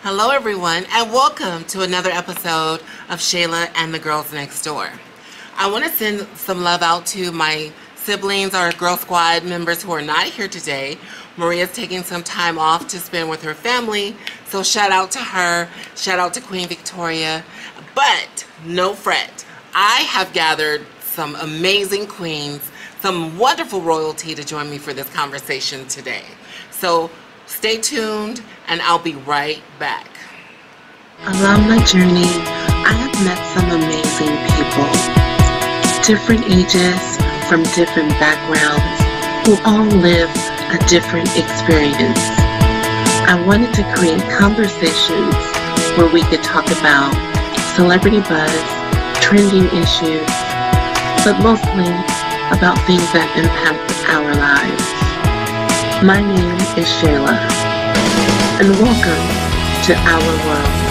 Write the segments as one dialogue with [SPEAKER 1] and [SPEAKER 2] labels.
[SPEAKER 1] Hello everyone, and welcome to another episode of Chela and the Girls Next Door. I want to send some love out to my siblings, our Girl Squad members who are not here today. Maria's taking some time off to spend with her family, so shout out to her, shout out to Queen Victoria. But no fret, I have gathered some amazing queens, some wonderful royalty to join me for this conversation today. So stay tuned and I'll be right back.
[SPEAKER 2] Along my journey, I have met some amazing people, different ages, from different backgrounds, who all live a different experience. I wanted to create conversations where we could talk about celebrity buzz, trending issues, but mostly about things that impact our lives. My name is Chela, and welcome to our world.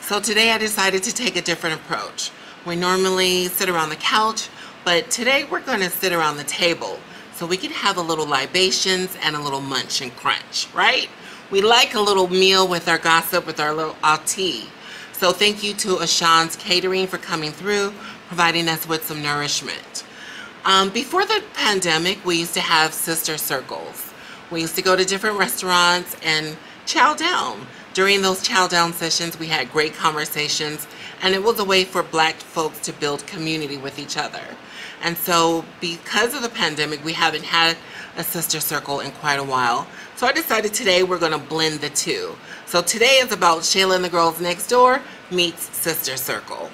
[SPEAKER 1] So today I decided to take a different approach. We normally sit around the couch, but today we're going to sit around the table so we can have a little libations and a little munch and crunch, right? We like a little meal with our gossip, with our tea. So thank you to Ashan's Catering for coming through, providing us with some nourishment. Before the pandemic, we used to have sister circles. We used to go to different restaurants and chow down. During those chow down sessions, we had great conversations, and it was a way for Black folks to build community with each other. And so because of the pandemic, we haven't had a sister circle in quite a while. So I decided today we're going to blend the two. So today is about Chela and the Girls Next Door meets Sister Circle.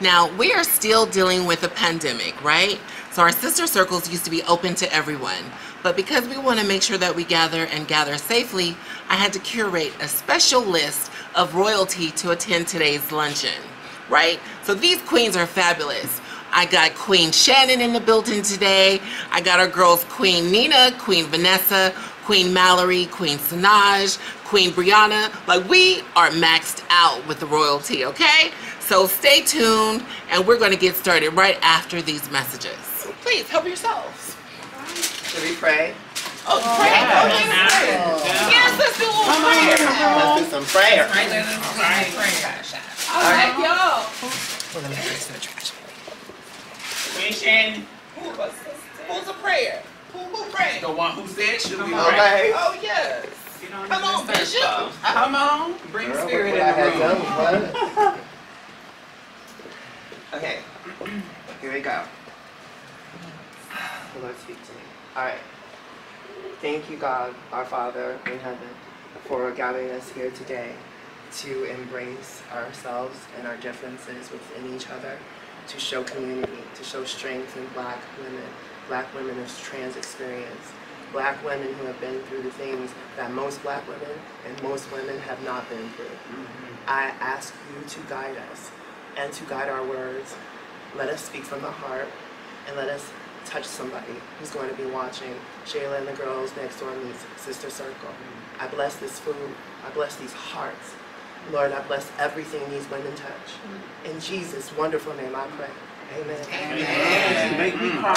[SPEAKER 1] Now, we are still dealing with a pandemic, right? So our sister circles used to be open to everyone. But because we want to make sure that we gather and gather safely, I had to curate a special list of royalty to attend today's luncheon, right? So these queens are fabulous. I got Queen Shannon in the building today. I got our girls Queen Nina, Queen Vanessa, Queen Mallory, Queen Sanaj, Queen Brianna. Like, we are maxed out with the royalty, okay? So stay tuned, and we're going to get started right after these messages. Please help yourselves.
[SPEAKER 3] Should we pray?
[SPEAKER 1] Oh, pray. Yes, let's do a little prayer.
[SPEAKER 3] Let's do some prayer.
[SPEAKER 1] All right, y'all.
[SPEAKER 3] We're going to put this in the trash.
[SPEAKER 4] Queen Shannon.
[SPEAKER 1] Who's a prayer? Who prayed?
[SPEAKER 4] The one who said should be
[SPEAKER 3] Okay.
[SPEAKER 1] Oh, yes.
[SPEAKER 4] You know,
[SPEAKER 1] Come on, Bishop.
[SPEAKER 4] Come on. Bring
[SPEAKER 3] Girl,
[SPEAKER 4] spirit
[SPEAKER 3] look what I
[SPEAKER 4] in the
[SPEAKER 3] had
[SPEAKER 4] room.
[SPEAKER 3] done, what? Okay. Here we go. The Lord speak to me. Alright. Thank you, God, our Father in heaven, for gathering us here today to embrace ourselves and our differences within each other, to show community, to show strength in Black women of trans experience, Black women who have been through the things that most Black women and most women have not been through. I ask you to guide us and to guide our words. Let us speak from the heart, and let us touch somebody who's going to be watching Chela and the Girls Next Door meets Sister Circle. I bless this food. I bless these hearts. Lord, I bless everything these women touch. In Jesus' wonderful name I pray. Amen.
[SPEAKER 4] Amen. Make me cry.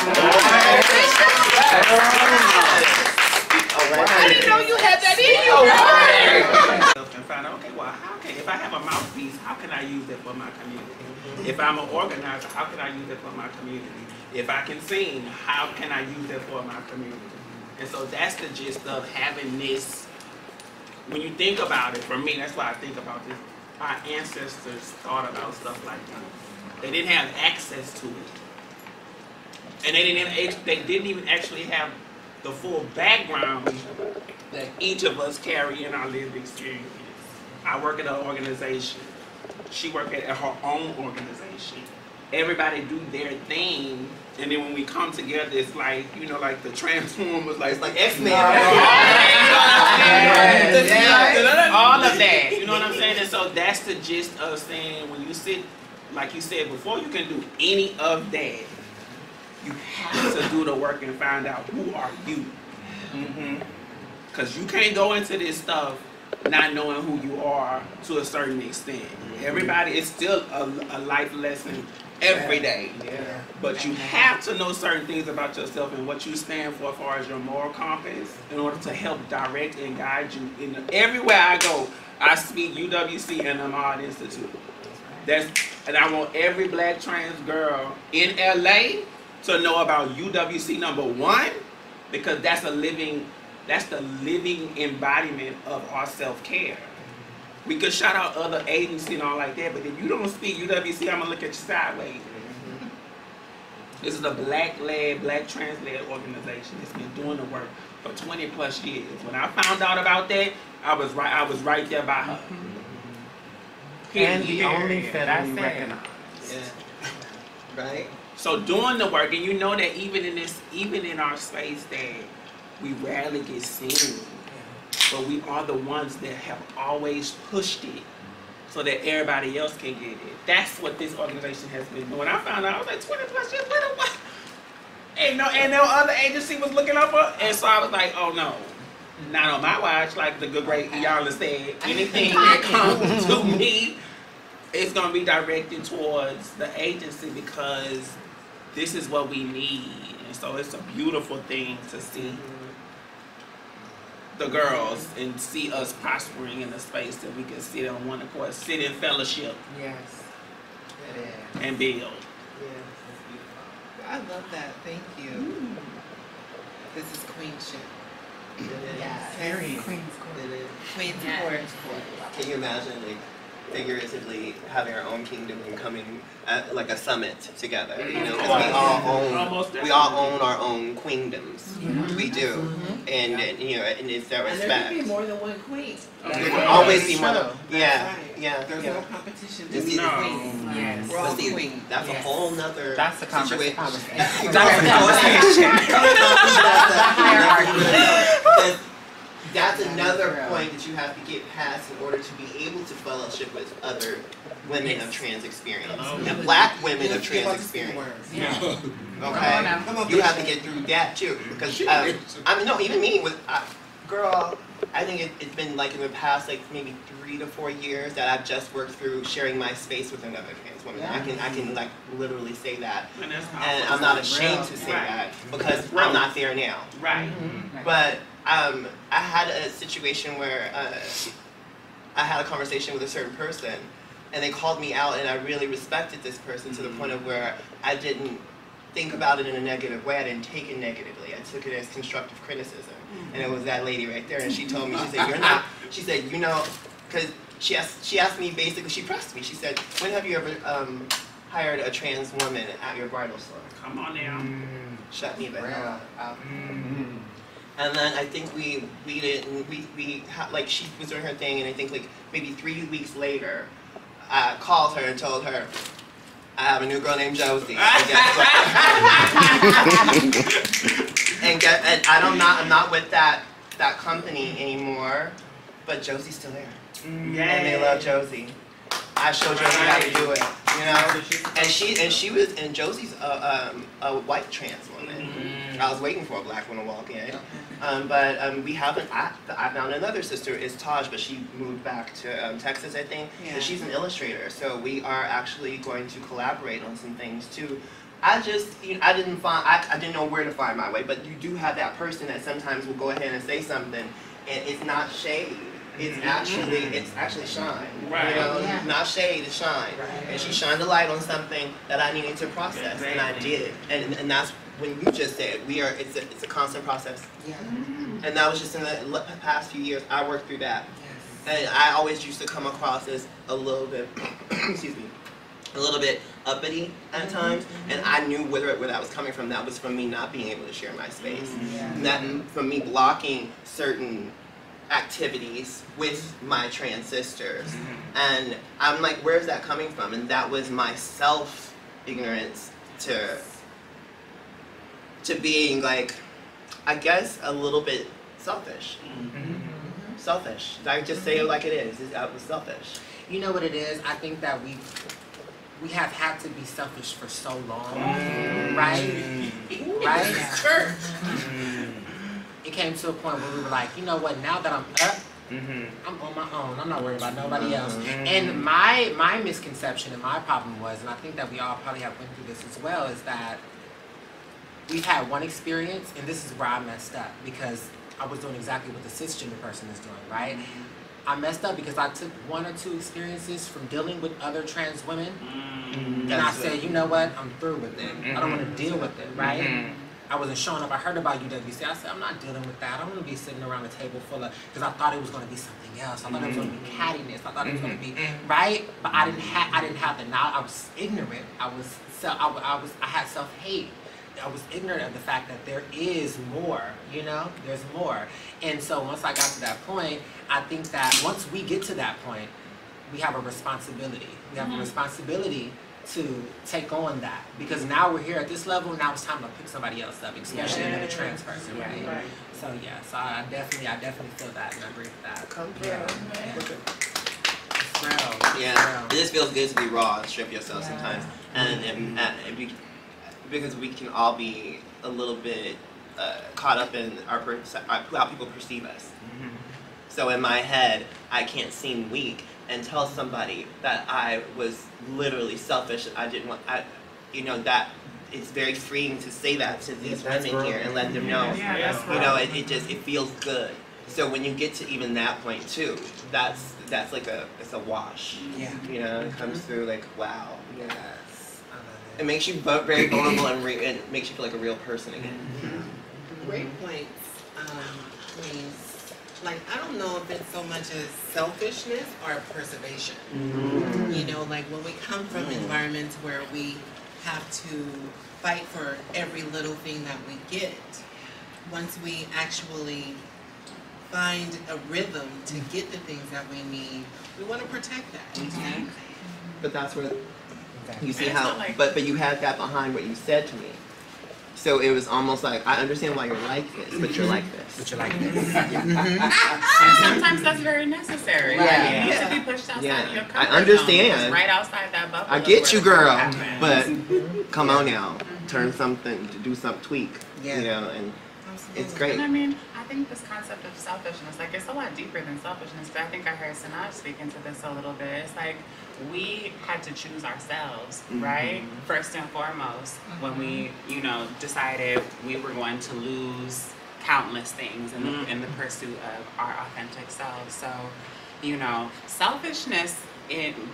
[SPEAKER 1] I didn't know you had that in you.
[SPEAKER 4] And find out, okay, well, if I have a mouthpiece, how can I use that for my community? If I'm an organizer, how can I use that for my community? If I can sing, how can I use that for my community? And so that's the gist of having this. When you think about it, for me, that's why I think about this. Our ancestors thought about stuff like that. They didn't have access to it. And they didn't even actually have the full background that each of us carry in our lived experience. I work at an organization. She worked at her own organization. Everybody do their thing, and then when we come together, it's like, you know, like the Transformers, like it's like X-Men. All of that, you know what I'm saying? And so that's the gist of saying, when you sit, like you said before, you can do any of that. You have to do the work and find out who are you. Because you can't go into this stuff not knowing who you are to a certain extent. Everybody, it's still a life lesson every day.
[SPEAKER 3] Yeah.
[SPEAKER 4] But you have to know certain things about yourself and what you stand for as far as your moral compass in order to help direct and guide you. Everywhere I go, I speak UWC and the Ahmad Institute. And I want every black trans girl in LA to know about UWC #1, because that's the living embodiment of our self-care. We could shout out other agencies and all like that, but if you don't speak UWC, I'm gonna look at you sideways. This is a black-led, black trans-led organization that's been doing the work for 20 plus years. When I found out about that, I was right there by her.
[SPEAKER 3] And the only federally recognized.
[SPEAKER 5] Yeah. Right?
[SPEAKER 4] So doing the work, and you know that even in our space that we rarely get seen, but we are the ones that have always pushed it so that everybody else can get it. That's what this organization has been doing. I found out, I was like, 20 plus years, what? And no other agency was looking up for, and so I was like, oh no, not on my watch. Like the good great Iyanla said, anything that comes to me is gonna be directed towards the agency, because this is what we need. And so it's a beautiful thing to see the girls and see us prospering in a space that we can sit on one accord, sit in fellowship.
[SPEAKER 3] Yes. It is.
[SPEAKER 4] And build.
[SPEAKER 1] I love that. Thank you. This is queenship.
[SPEAKER 3] Yes.
[SPEAKER 1] Very
[SPEAKER 3] Queen's Court.
[SPEAKER 5] It is.
[SPEAKER 1] Queen's
[SPEAKER 6] Yeah.
[SPEAKER 1] Court.
[SPEAKER 5] Can you imagine, like, figuratively having our own kingdom and coming at like a summit together? You know, because we all own our own queendoms. We do, and you know, and it's that
[SPEAKER 1] And there
[SPEAKER 5] respect.
[SPEAKER 1] could be more than one queen.
[SPEAKER 5] There will always be more.
[SPEAKER 1] That's
[SPEAKER 5] Yeah,
[SPEAKER 1] right.
[SPEAKER 5] yeah,
[SPEAKER 1] There's
[SPEAKER 5] yeah.
[SPEAKER 1] no competition.
[SPEAKER 5] It's
[SPEAKER 1] Just
[SPEAKER 5] either-
[SPEAKER 1] queens.
[SPEAKER 3] Yes.
[SPEAKER 1] We're all
[SPEAKER 5] But see,
[SPEAKER 1] queens.
[SPEAKER 5] that's a
[SPEAKER 3] Yes.
[SPEAKER 5] whole nother
[SPEAKER 3] That's a
[SPEAKER 5] situation.
[SPEAKER 3] conversation.
[SPEAKER 5] Because that's another point that you have to get past in order to be able to fellowship with other women of trans experience and black women of trans experience.
[SPEAKER 6] Yeah.
[SPEAKER 5] Okay, you have to get through that too, because I mean, no, even me with girl, I think it's been like in the past like maybe 3 to 4 years that I've just worked through sharing my space with another trans woman. I can like literally say that, and I'm not ashamed to say that because I'm not there now.
[SPEAKER 4] Right.
[SPEAKER 5] But I had a situation where I had a conversation with a certain person, and they called me out, and I really respected this person to the point of where I didn't think about it in a negative way. I didn't take it negatively. I took it as constructive criticism. And it was that lady right there, and she told me, she said, you're not, she said, you know, because she asked me basically, she pressed me. She said, when have you ever hired a trans woman at your bridal store?
[SPEAKER 4] Come on now.
[SPEAKER 5] Shut me the hell up. And then I think we like she was doing her thing, and I think like maybe 3 weeks later, I called her and told her, I have a new girl named Josie. And I'm not with that company anymore, but Josie's still there. And they love Josie. I showed Josie how to do it, you know. And Josie's a white trans woman. I was waiting for a black one to walk in, but we haven't. I found another sister is Taj, but she moved back to Texas, I think.
[SPEAKER 1] Yeah.
[SPEAKER 5] And she's an illustrator, so we are actually going to collaborate on some things too. I just, you know, I didn't know where to find my way, but you do have that person that sometimes will go ahead and say something, and it's not shade. It's actually shine.
[SPEAKER 4] Right.
[SPEAKER 5] You know,
[SPEAKER 6] Yeah.
[SPEAKER 5] not shade, it's shine.
[SPEAKER 1] Right.
[SPEAKER 5] And she shined a light on something that I needed to process, and I did. And that's when you just said it's a constant process.
[SPEAKER 1] Yeah.
[SPEAKER 5] And that was just in the past few years I worked through that. And I always used to come across as a little bit, excuse me, a little bit uppity at times, and I knew where that was coming from. That was from me not being able to share my space. And that from me blocking certain activities with my trans sisters. And I'm like, where's that coming from? And that was my self-ignorance to being like, I guess a little bit selfish. Selfish. I just say it like it is. I was selfish.
[SPEAKER 3] You know what it is? I think that we have had to be selfish for so long, right? Right? It came
[SPEAKER 6] came to a point where we were like, you know what, now that I'm up, I'm on my own. I'm not worried about nobody else. And my misconception and my problem was, and I think that we all probably have went through this as well, is that we've had one experience, and this is where I messed up, because I was doing exactly what the cisgender person is doing, right? I messed up because I took 1 or 2 experiences from dealing with other trans women, and I said, you know what, I'm through with it. I don't want to deal with it, right? I wasn't showing up. I heard about UWC. I said, I'm not dealing with that. I don't want to be sitting around a table full of, because I thought it was going to be something else. I thought it was going to be cattiness. I thought it was going to be, right? But I didn't have the knowledge. I was ignorant. I had self-hate. I was ignorant of the fact that there is more, you know? There's more. And so once I got to that point, I think that once we get to that point, we have a responsibility. We have a responsibility to take on that, because now we're here at this level. Now it's time to pick somebody else up, especially another trans person, right? So yeah, so I definitely feel that and agree with that.
[SPEAKER 3] Come through.
[SPEAKER 5] Yeah, it just feels good to be raw and strip yourself sometimes, and because we can all be a little bit caught up in how people perceive us. So in my head, I can't seem weak and tell somebody that I was literally selfish. I didn't want, that it's very freeing to say that to these women here and let them know. It feels good. So when you get to even that point too, that's like it's a wash. It comes through like, wow. It makes you very vulnerable and it makes you feel like a real person again.
[SPEAKER 1] Great points, please. Like, I don't know if it's so much as selfishness or preservation. You know, like when we come from environments where we have to fight for every little thing that we get, once we actually find a rhythm to get the things that we need, we want to protect that.
[SPEAKER 5] But that's where you see how, but you had that behind what you said to me. So it was almost like, I understand why you're like this, but you're like this.
[SPEAKER 6] But you're like this.
[SPEAKER 7] And sometimes that's very necessary. You need to be pushed outside your comfort
[SPEAKER 5] I understand.
[SPEAKER 7] zone. Right outside that bubble.
[SPEAKER 5] I get you, girl. But come on now, turn something, do some tweak. And it's great.
[SPEAKER 7] And I mean, I think this concept of selfishness, like, it's a lot deeper than selfishness. But I think I heard Sanaj speak into this a little bit. It's like, we had to choose ourselves, right? First and foremost, when we, decided we were going to lose countless things in the pursuit of our authentic selves. So, selfishness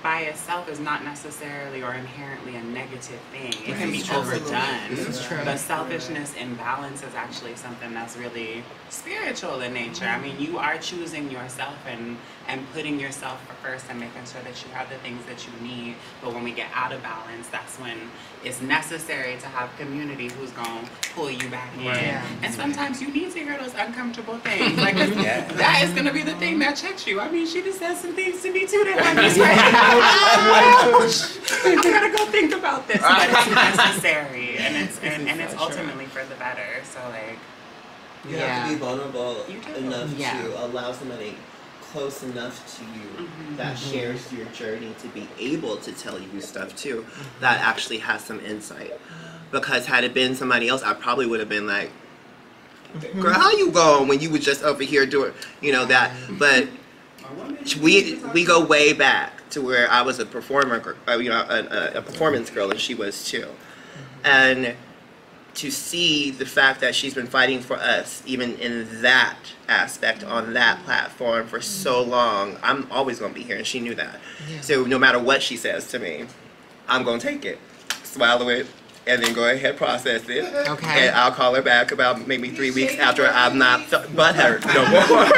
[SPEAKER 7] by itself is not necessarily or inherently a negative thing. It can be overdone.
[SPEAKER 6] This is true.
[SPEAKER 7] But selfishness in balance is actually something that's really spiritual in nature. I mean, you are choosing yourself and putting yourself first and making sure that you have the things that you need. But when we get out of balance, that's when it's necessary to have community who's going to pull you back in. And sometimes you need to hear those uncomfortable things. Like, that is going to be the thing that checks you. I mean, she just said some things to me too that had me I gotta go think about this. But it's necessary, and it's ultimately for the better. So, like,
[SPEAKER 5] you have to be vulnerable enough to allow somebody close enough to you that shares your journey to be able to tell you stuff too, that actually has some insight. Because had it been somebody else, I probably would have been like, girl, how you going when you were just over here doing, that. But we go way back to where I was a performer, a performance girl, and she was too. And to see the fact that she's been fighting for us, even in that aspect, on that platform for so long, I'm always going to be here, and she knew that. So no matter what she says to me, I'm going to take it, swallow it, and then go ahead process it.
[SPEAKER 6] Okay.
[SPEAKER 5] And I'll call her back about maybe 3 weeks after I'm not butthurt no more.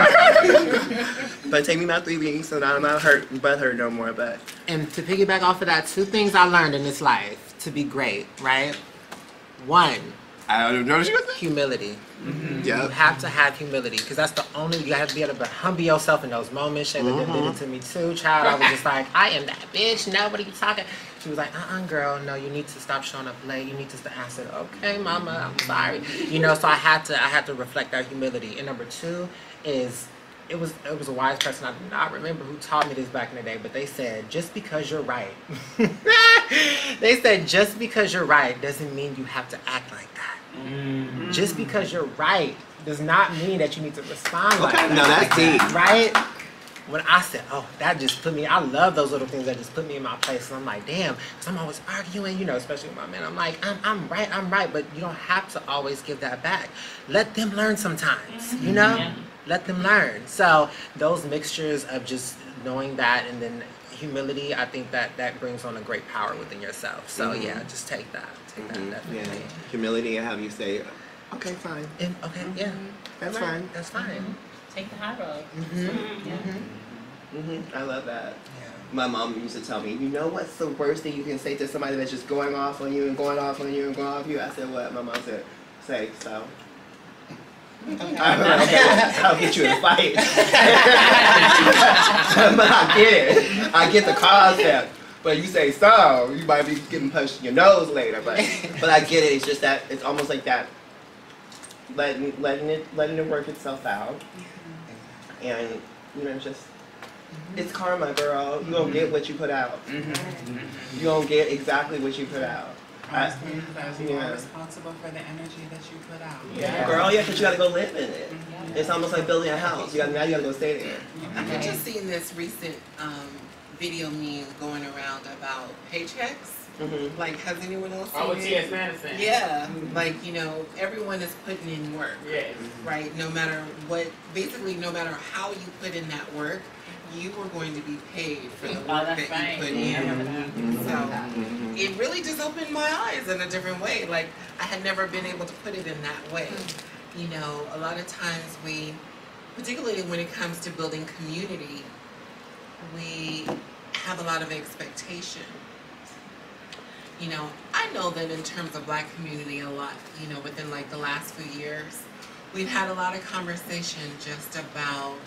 [SPEAKER 5] But take me about 3 weeks so that I'm not butthurt no more. But
[SPEAKER 6] and to piggyback off of that, 2 things I learned in this life to be great, right? 1,
[SPEAKER 5] I don't know what she was saying.
[SPEAKER 6] humility. You have to have humility, because that's the only, you have to be able to humble yourself in those moments. Chela did it to me too, child. I was just like, I am that bitch, now what are you talking? She was like, girl, no, you need to stop showing up late. You need to, I said, okay, mama, I'm sorry. So I had to reflect that humility. And number 2 is, it was a wise person, I do not remember who taught me this back in the day, but they said, just because you're right. They said, just because you're right doesn't mean you have to act like that. Just because you're right does not mean that you need to respond like that.
[SPEAKER 5] No, that's deep.
[SPEAKER 6] Right? When I said, oh, that just put me, I love those little things that just put me in my place. And I'm like, damn, because I'm always arguing, you know, especially with my men. I'm like, I'm right, but you don't have to always give that back. Let them learn sometimes, you know? Yeah. Let them learn. So those mixtures of just knowing that and then humility, I think that brings on a great power within yourself. So yeah, just take that. Take that, definitely.
[SPEAKER 5] Yeah. Humility and have you say, okay, fine.
[SPEAKER 6] And, okay, yeah.
[SPEAKER 5] That's fine.
[SPEAKER 6] That's fine.
[SPEAKER 8] Take the high road.
[SPEAKER 5] I love that.
[SPEAKER 6] Yeah.
[SPEAKER 5] My mom used to tell me, you know what's the worst thing you can say to somebody that's just going off on you and going off on you and going off on you? I said, what? My mom said, say so. Okay. I'll get you in a fight. But I get it. I get the concept. But you say so, you might be getting punched in your nose later. But I get it. It's just that it's almost like that, letting it work itself out, and you know, just it's karma, girl. You don't get what you put out. You don't get exactly what you put out.
[SPEAKER 7] Because you are responsible for the energy that you put out.
[SPEAKER 5] Yeah, girl. Yeah, because you gotta go live in it. It's almost like building a house. Now you gotta go stay there.
[SPEAKER 1] I just seen this recent video meme going around about paychecks. Like, has anyone else seen it?
[SPEAKER 4] T.S. Madison.
[SPEAKER 1] Yeah, like, you know, everyone is putting in work.
[SPEAKER 4] Yes.
[SPEAKER 1] Right? No matter what, basically, no matter how you put in that work, you are going to be paid for the work that you put in. So it really just opened my eyes in a different way. Like, I had never been able to put it in that way. You know, a lot of times we, particularly when it comes to building community, we have a lot of expectation. You know, I know that in terms of Black community a lot, you know, within like the last few years, we've had a lot of conversation just about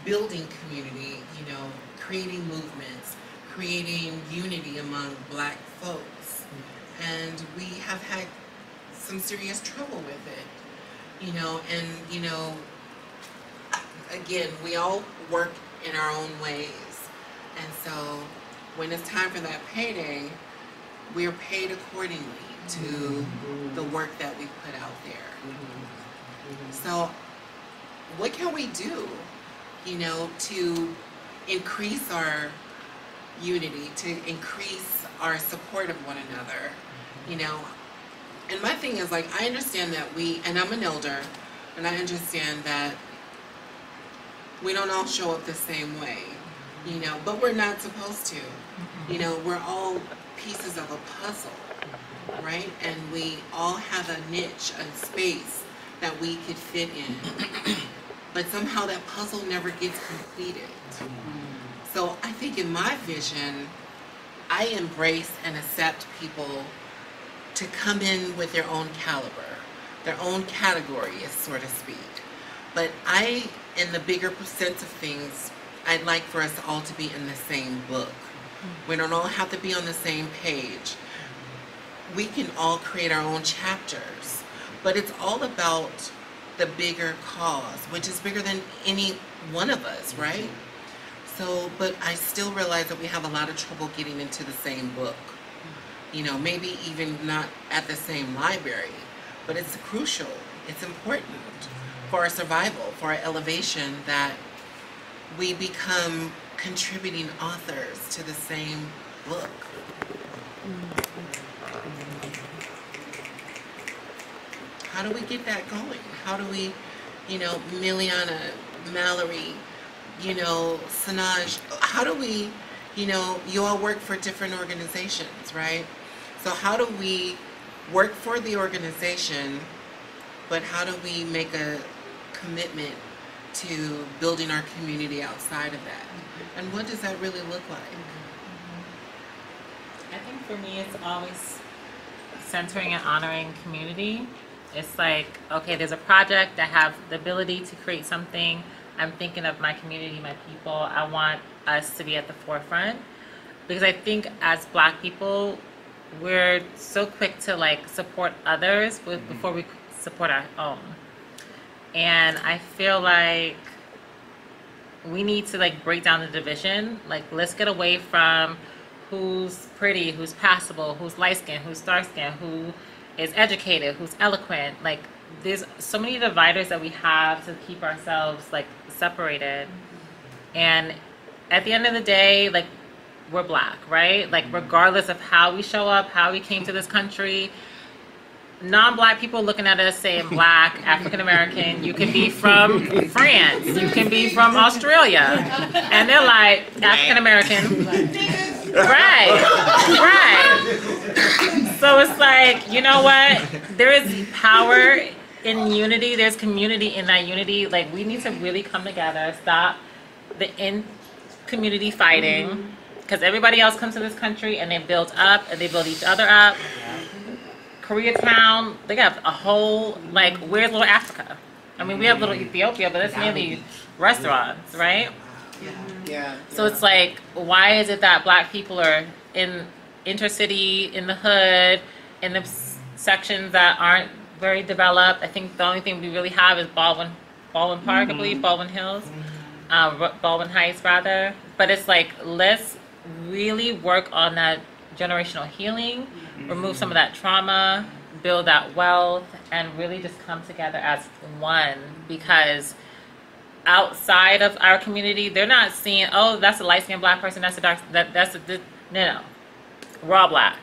[SPEAKER 1] building community, you know, creating movements, creating unity among Black folks. And we have had some serious trouble with it, you know, and, you know, again, we all work in our own ways. And so when it's time for that payday, we're paid accordingly to the work that we put out there. So what can we do, you know, to increase our unity, to increase our support of one another, you know? And my thing is, like, I understand that and I'm an elder, and I understand that we don't all show up the same way, you know, but we're not supposed to. You know, we're all pieces of a puzzle, right? And we all have a niche, a space that we could fit in. But somehow that puzzle never gets completed. So I think in my vision, I embrace and accept people to come in with their own caliber, their own category, so to speak. But in the bigger sense of things, I'd like for us all to be in the same book. We don't all have to be on the same page. We can all create our own chapters, but it's all about the bigger cause, which is bigger than any one of us, right? So, but I still realize that we have a lot of trouble getting into the same book. You know, maybe even not at the same library, but it's crucial, it's important for our survival, for our elevation, that we become contributing authors to the same book. How do we get that going? How do we, you know, Miliana, Mallory, you know, Sanaj, how do we, you know, you all work for different organizations, right? So how do we work for the organization, but how do we make a commitment to building our community outside of that? And what does that really look like?
[SPEAKER 8] I think for me, it's always centering and honoring community. It's like, okay, there's a project that have the ability to create something. I'm thinking of my community, my people. I want us to be at the forefront, because I think as Black people, we're so quick to like support others before we support our own. And I feel like we need to like break down the division. Like, let's get away from who's pretty, who's passable, who's light skinned, who's dark skinned, who is educated, who's eloquent. Like, there's so many dividers that we have to keep ourselves like separated. And at the end of the day, like, we're black, right? Like, regardless of how we show up, how we came to this country, non-black people looking at us saying black, African American, you can be from France, you can be from Australia, and they're like, African American. Right, right. So it's like, you know what? There is power in unity, there's community in that unity. Like, we need to really come together, stop the in-community fighting, because everybody else comes to this country and they build up and they build each other up. Koreatown, they got a whole, like, where's Little Africa? I mean, we have Little Ethiopia, but it's mainly restaurants, right?
[SPEAKER 3] Yeah.
[SPEAKER 8] So it's like, why is it that black people are in intercity, in the hood, in the sections that aren't very developed? I think the only thing we really have is Baldwin Park, I believe, Baldwin Hills, Baldwin Heights, rather. But it's like, let's really work on that generational healing, remove some of that trauma, build that wealth, and really just come together as one. Because outside of our community, they're not seeing, oh, that's a light-skinned black person, that's a dark, no, we're all black.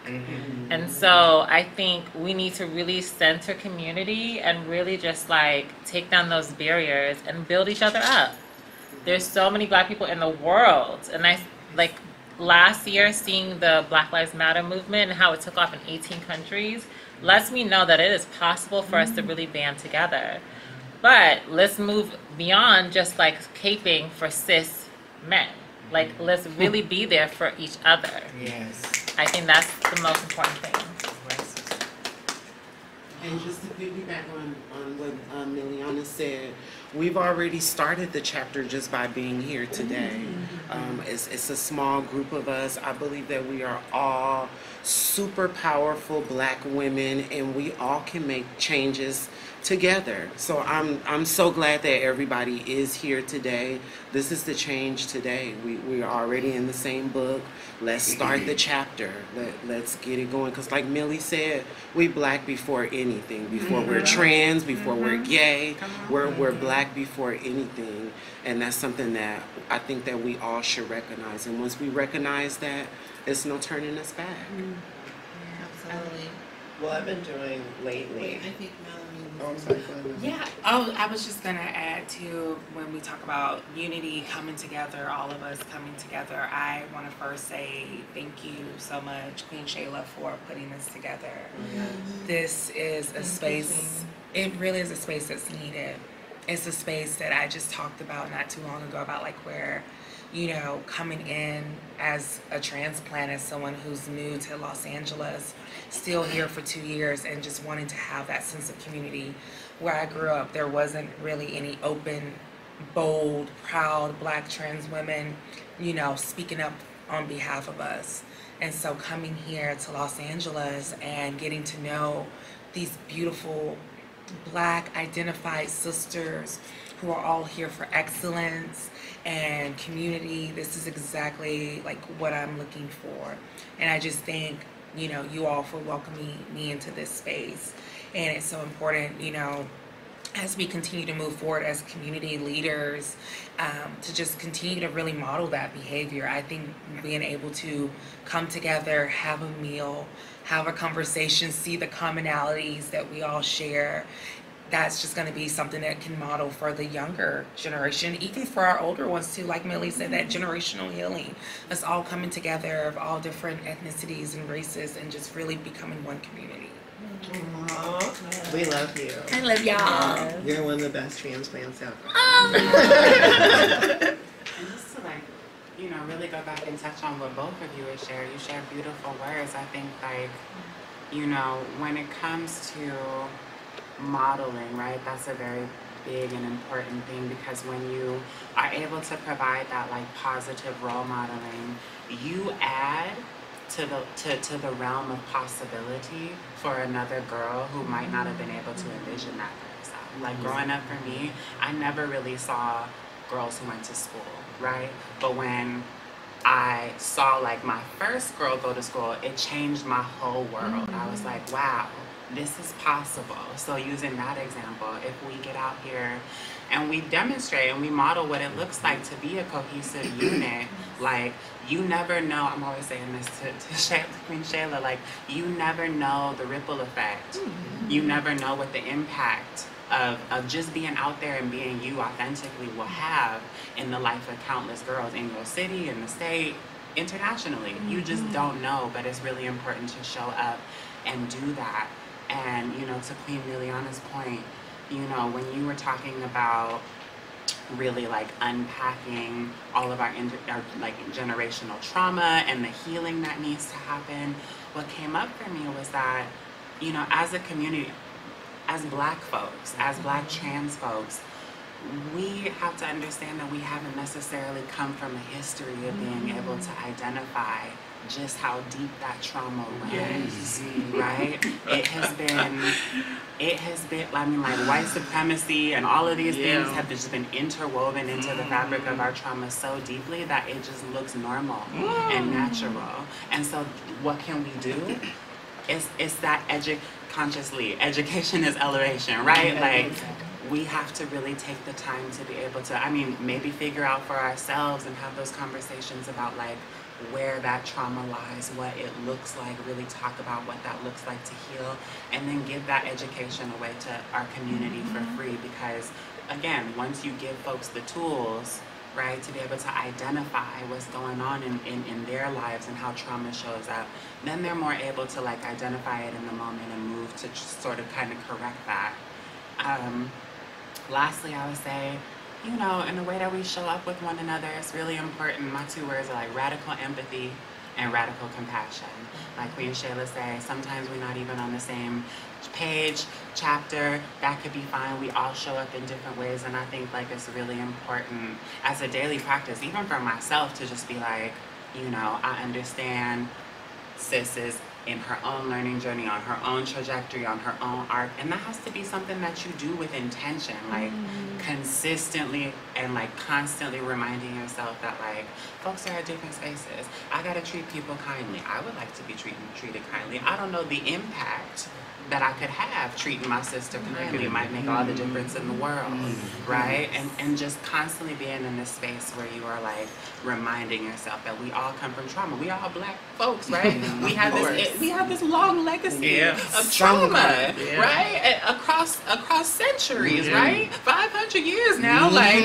[SPEAKER 8] And so I think we need to really center community and really just like take down those barriers and build each other up. There's so many black people in the world, and I like last year seeing the Black Lives Matter movement and how it took off in 18 countries lets me know that it is possible for us to really band together. But let's move beyond just like caping for cis men. Like, let's really be there for each other.
[SPEAKER 3] Yes.
[SPEAKER 8] I think that's the most important thing.
[SPEAKER 2] And just to piggyback on what Miliana said, we've already started the chapter just by being here today. It's a small group of us. I believe that we are all super powerful black women, and we all can make changes together. So I'm so glad that everybody is here today. This is the change today. We are already in the same book. Let's start the chapter. Let's get it going. Because like Millie said, we black before anything. Before we're trans, before we're gay, we're black before anything. And that's something that I think that we all should recognize. And once we recognize that, it's no turning us back.
[SPEAKER 1] Absolutely.
[SPEAKER 3] What I've been doing lately.
[SPEAKER 1] I think Melanie
[SPEAKER 3] Oh, I'm sorry. Go ahead.
[SPEAKER 9] Yeah, I was just gonna add to when we talk about unity coming together, all of us coming together. I want to first say thank you so much, Queen Chela, for putting this together. This is a space. It really is a space that's needed. It's a space that I just talked about not too long ago about like where, you know, coming in as a transplant, as someone who's new to Los Angeles, still here for 2 years and just wanting to have that sense of community. Where I grew up, there wasn't really any open, bold, proud black trans women, you know, speaking up on behalf of us. And so coming here to Los Angeles and getting to know these beautiful black identified sisters who are all here for excellence and community, this is exactly like what I'm looking for. And I just thank, you know, you all for welcoming me into this space. And it's so important, you know, as we continue to move forward as community leaders, to just continue to really model that behavior. I think being able to come together, have a meal, have a conversation, see the commonalities that we all share, that's just going to be something that can model for the younger generation, even for our older ones too. Like Millie said, that generational healing, us all coming together of all different ethnicities and races and just really becoming one community.
[SPEAKER 3] Aww. We love you.
[SPEAKER 9] I love y'all.
[SPEAKER 3] You're one of the best transplants ever.
[SPEAKER 7] And just to like, you know, really go back and touch on what both of you have shared. You share beautiful words. I think like, you know, when it comes to modeling, right, that's a very big and important thing, because when you are able to provide that like positive role modeling, you add to the realm of possibility for another girl who might not have been able to envision that for herself. Like growing up for me, I never really saw girls who went to school, right? But when I saw like my first girl go to school, it changed my whole world. I was like, wow, this is possible. So using that example, if we get out here and we demonstrate and we model what it looks like to be a cohesive unit, like, you never know, I'm always saying this to Queen Chela, like, you never know the ripple effect. You never know what the impact of just being out there and being you authentically will have in the life of countless girls in your city, in the state, internationally. You just don't know, but it's really important to show up and do that. And, you know, to Queen Liliana's point, you know, when you were talking about really like unpacking all of our like generational trauma and the healing that needs to happen, what came up for me was that, you know, as a community, as Black folks, as Black trans folks, we have to understand that we haven't necessarily come from a history of being able to identify just how deep that trauma runs, right? It has been, I mean, like, white supremacy and all of these things have just been interwoven into the fabric of our trauma so deeply that it just looks normal and natural. And so what can we do? It's that consciously, education is elevation, right? Like, we have to really take the time to be able to, I mean, maybe figure out for ourselves and have those conversations about, like, where that trauma lies, what it looks like, really talk about what that looks like to heal, and then give that education away to our community for free. Because, again, once you give folks the tools, right, to be able to identify what's going on in their lives and how trauma shows up, then they're more able to, like, identify it in the moment and move to sort of kind of correct that. Lastly, I would say, you know, in the way that we show up with one another, it's really important. My two words are like radical empathy and radical compassion. Like Queen Chela say, sometimes we're not even on the same page, chapter, that could be fine. We all show up in different ways, and I think, like, it's really important as a daily practice, even for myself, to just be like, you know, I understand sis is in her own learning journey, on her own trajectory, on her own arc, and that has to be something that you do with intention, like consistently and like constantly reminding yourself that, like, folks are at different spaces. I gotta treat people kindly. I would like to be treated kindly. I don't know the impact that I could have treating my sister kindly might make all the difference in the world, right? And just constantly being in this space where you are, like, reminding yourself that we all come from trauma. We all Black folks, right? We have this long legacy of trauma, right? Across centuries, right? 500 years now, like,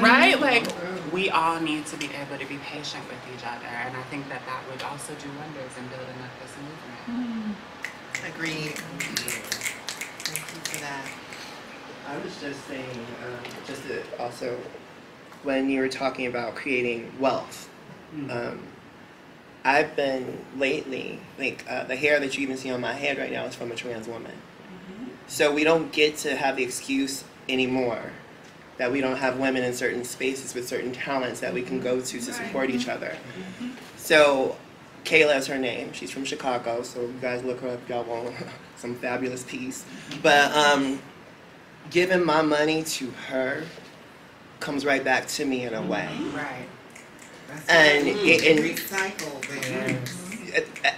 [SPEAKER 7] right? Like, we all need to be able to be patient with each other, and I think that would also do wonders in building up this movement.
[SPEAKER 1] Agreed. Thank you for that.
[SPEAKER 3] I was just saying, just to also, when you were talking about creating wealth, I've been lately, like, the hair that you even see on my head right now is from a trans woman. So we don't get to have the excuse anymore that we don't have women in certain spaces with certain talents that we can go to support each other. So Kayla is her name. She's from Chicago, so you guys look her up if y'all want some fabulous piece. But giving my money to her comes right back to me in a way.
[SPEAKER 1] Right. That's
[SPEAKER 3] and
[SPEAKER 1] recycle,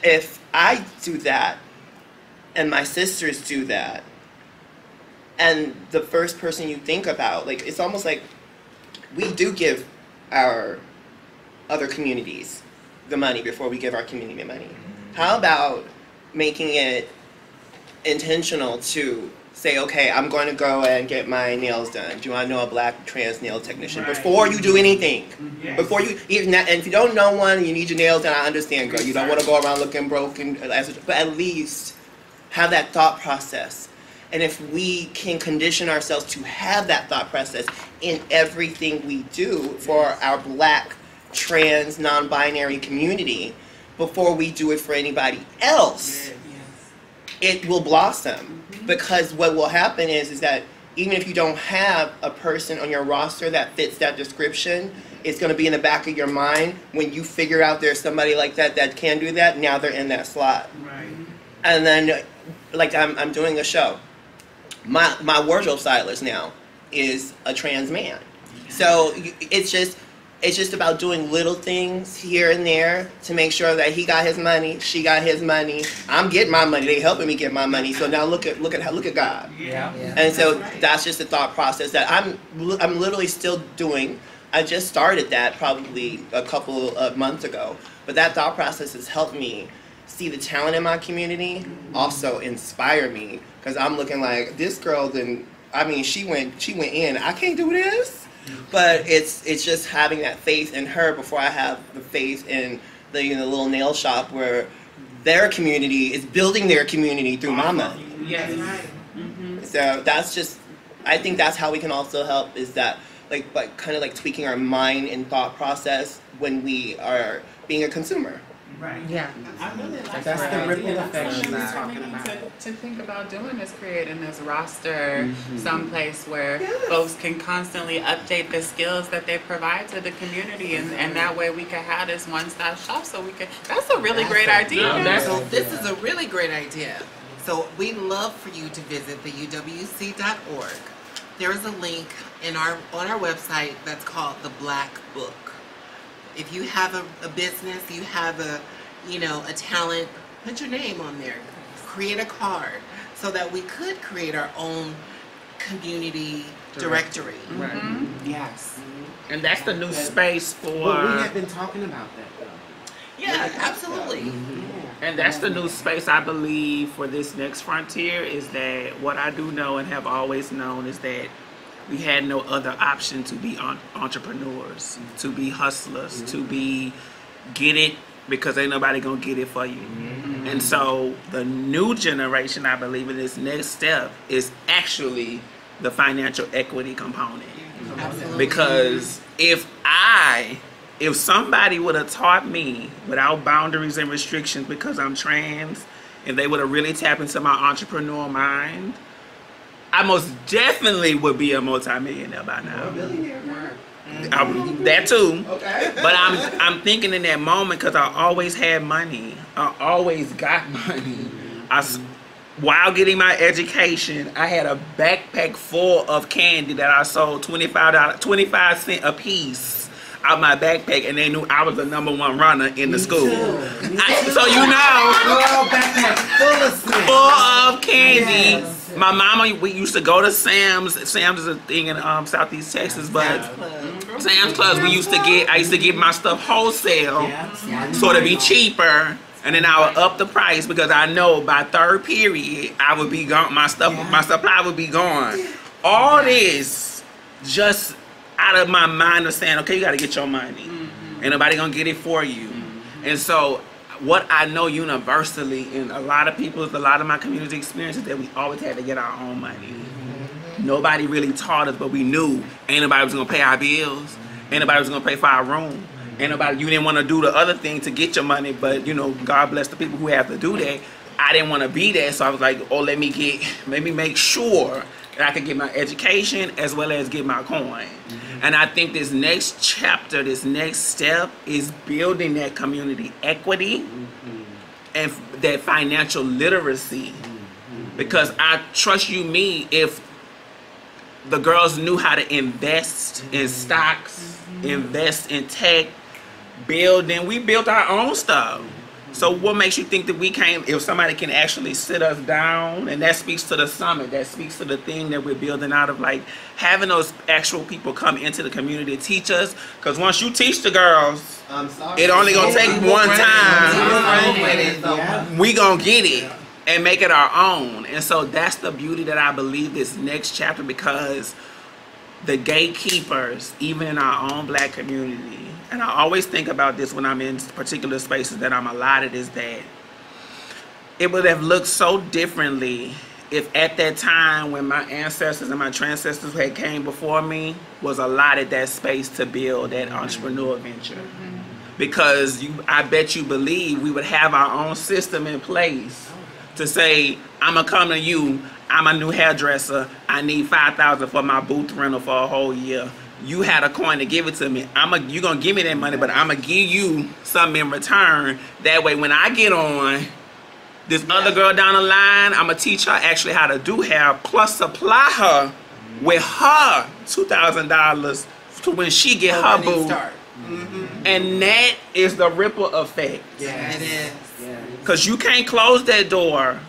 [SPEAKER 3] if I do that, and my sisters do that, and the first person you think about, like, it's almost like we do give our other communities the money before we give our community the money. How about making it intentional to say, okay, I'm going to go and get my nails done. Do you want to know a Black trans nail technician? Before you do anything. Before you, even that, and if you don't know one and you need your nails done, I understand, girl. You don't want to go around looking broken, but at least have that thought process. And if we can condition ourselves to have that thought process in everything we do for our Black, trans, non-binary community, before we do it for anybody else, it will blossom. Because what will happen is that even if you don't have a person on your roster that fits that description, it's going to be in the back of your mind when you figure out there's somebody like that that can do that. Now they're in that slot. And then, like, I'm doing a show. My wardrobe stylist now is a trans man. So it's just,
[SPEAKER 5] it's just about doing little things here and there to make sure that he got his money, she got his money, I'm getting my money, they helping me get my money. So now look at God.
[SPEAKER 6] Yeah.
[SPEAKER 5] And so that's just the thought process that I'm literally still doing. I just started that probably a couple of months ago, but that thought process has helped me see the talent in my community, also inspire me, because I'm looking like, this girl she went in, I can't do this. But it's just having that faith in her before I have the faith in the little nail shop where their community is building their community through my money.
[SPEAKER 4] Yes.
[SPEAKER 5] So that's just, I think that's how we can also help, is that like kind of like tweaking our mind and thought process when we are being a consumer.
[SPEAKER 4] Right.
[SPEAKER 6] Yeah.
[SPEAKER 7] I really like
[SPEAKER 6] That's
[SPEAKER 7] that
[SPEAKER 6] the
[SPEAKER 7] idea.
[SPEAKER 6] ripple effect
[SPEAKER 7] She
[SPEAKER 6] of
[SPEAKER 7] was
[SPEAKER 6] that.
[SPEAKER 7] talking about to think about doing is creating this roster someplace where folks can constantly update the skills that they provide to the community, and that way we can have this one-stop shop. So we can. That's a really great idea.
[SPEAKER 1] So this is a really great idea. So we'd love for you to visit the uwc.org. There is a link on our website that's called the Black Book. If you have a business, you have a talent, put your name on there. Create a card so that we could create our own community directory.
[SPEAKER 6] Right.
[SPEAKER 7] Yes.
[SPEAKER 4] And that's the new space for.
[SPEAKER 6] But we have been talking about that though.
[SPEAKER 1] Yeah, absolutely.
[SPEAKER 4] And that's the new space, I believe, for this next frontier, is that what I do know and have always known is that we had no other option to be entrepreneurs, to be hustlers, to be get it, because ain't nobody gonna get it for you. And so the new generation, I believe, in this next step is actually the financial equity component.
[SPEAKER 1] Absolutely.
[SPEAKER 4] Because if somebody would have taught me without boundaries and restrictions, because I'm trans, and they would have really tapped into my entrepreneur mind, I most definitely would be a multimillionaire by now. That too.
[SPEAKER 5] Okay.
[SPEAKER 4] But I'm thinking in that moment, because I always had money. I always got money. While getting my education, I had a backpack full of candy that I sold 25 cents a piece out my backpack, and they knew I was the #1 runner in the school. So
[SPEAKER 6] Backpack full of snacks.
[SPEAKER 4] full of candy.
[SPEAKER 6] Yes.
[SPEAKER 4] My mama, we used to go to Sam's. Sam's is a thing in Southeast Texas, but Sam's Club, I used to get my stuff wholesale, so to be cheaper. And then I would up the price, because I know by third period I would be gone. My supply would be gone. All this just out of my mind of saying, okay, you got to get your money. Ain't nobody gonna get it for you. And so what I know universally in a lot of my community experiences, that we always had to get our own money. Nobody really taught us, but we knew ain't nobody was gonna pay our bills. Ain't nobody was gonna pay for our room. Ain't nobody, you didn't want to do the other thing to get your money, but God bless the people who have to do that. I didn't want to be there, so I was like, oh, let me make sure that I could get my education as well as get my coin. And I think this next chapter, this next step is building that community equity and that financial literacy. Because I trust you me, if the girls knew how to invest in stocks, invest in tech, we built our own stuff. So what makes you think that we can't, if somebody can actually sit us down, and that speaks to the summit, that speaks to the thing that we're building out of, like having those actual people come into the community to teach us, because once you teach the girls, it only gonna take one time, we gonna get it and make it our own. And so that's the beauty that I believe this next chapter, because the gatekeepers, even in our own black community, and I always think about this when I'm in particular spaces that I'm allotted, is that it would have looked so differently if at that time when my ancestors and my transcestors had came before me was allotted that space to build that entrepreneur venture. Because I bet you believe we would have our own system in place to say, I'm gonna come to you, I'm a new hairdresser, I need $5,000 for my booth rental for a whole year. You had a coin to give it to me. You gonna give me that money, but I'm gonna give you something in return. That way, when I get on this other girl down the line, I'm gonna teach her actually how to do hair, plus supply her with her $2,000 to when she get her booth. And that is the ripple effect.
[SPEAKER 3] Yes.
[SPEAKER 1] It is.
[SPEAKER 3] Yes.
[SPEAKER 4] Because you can't close that door,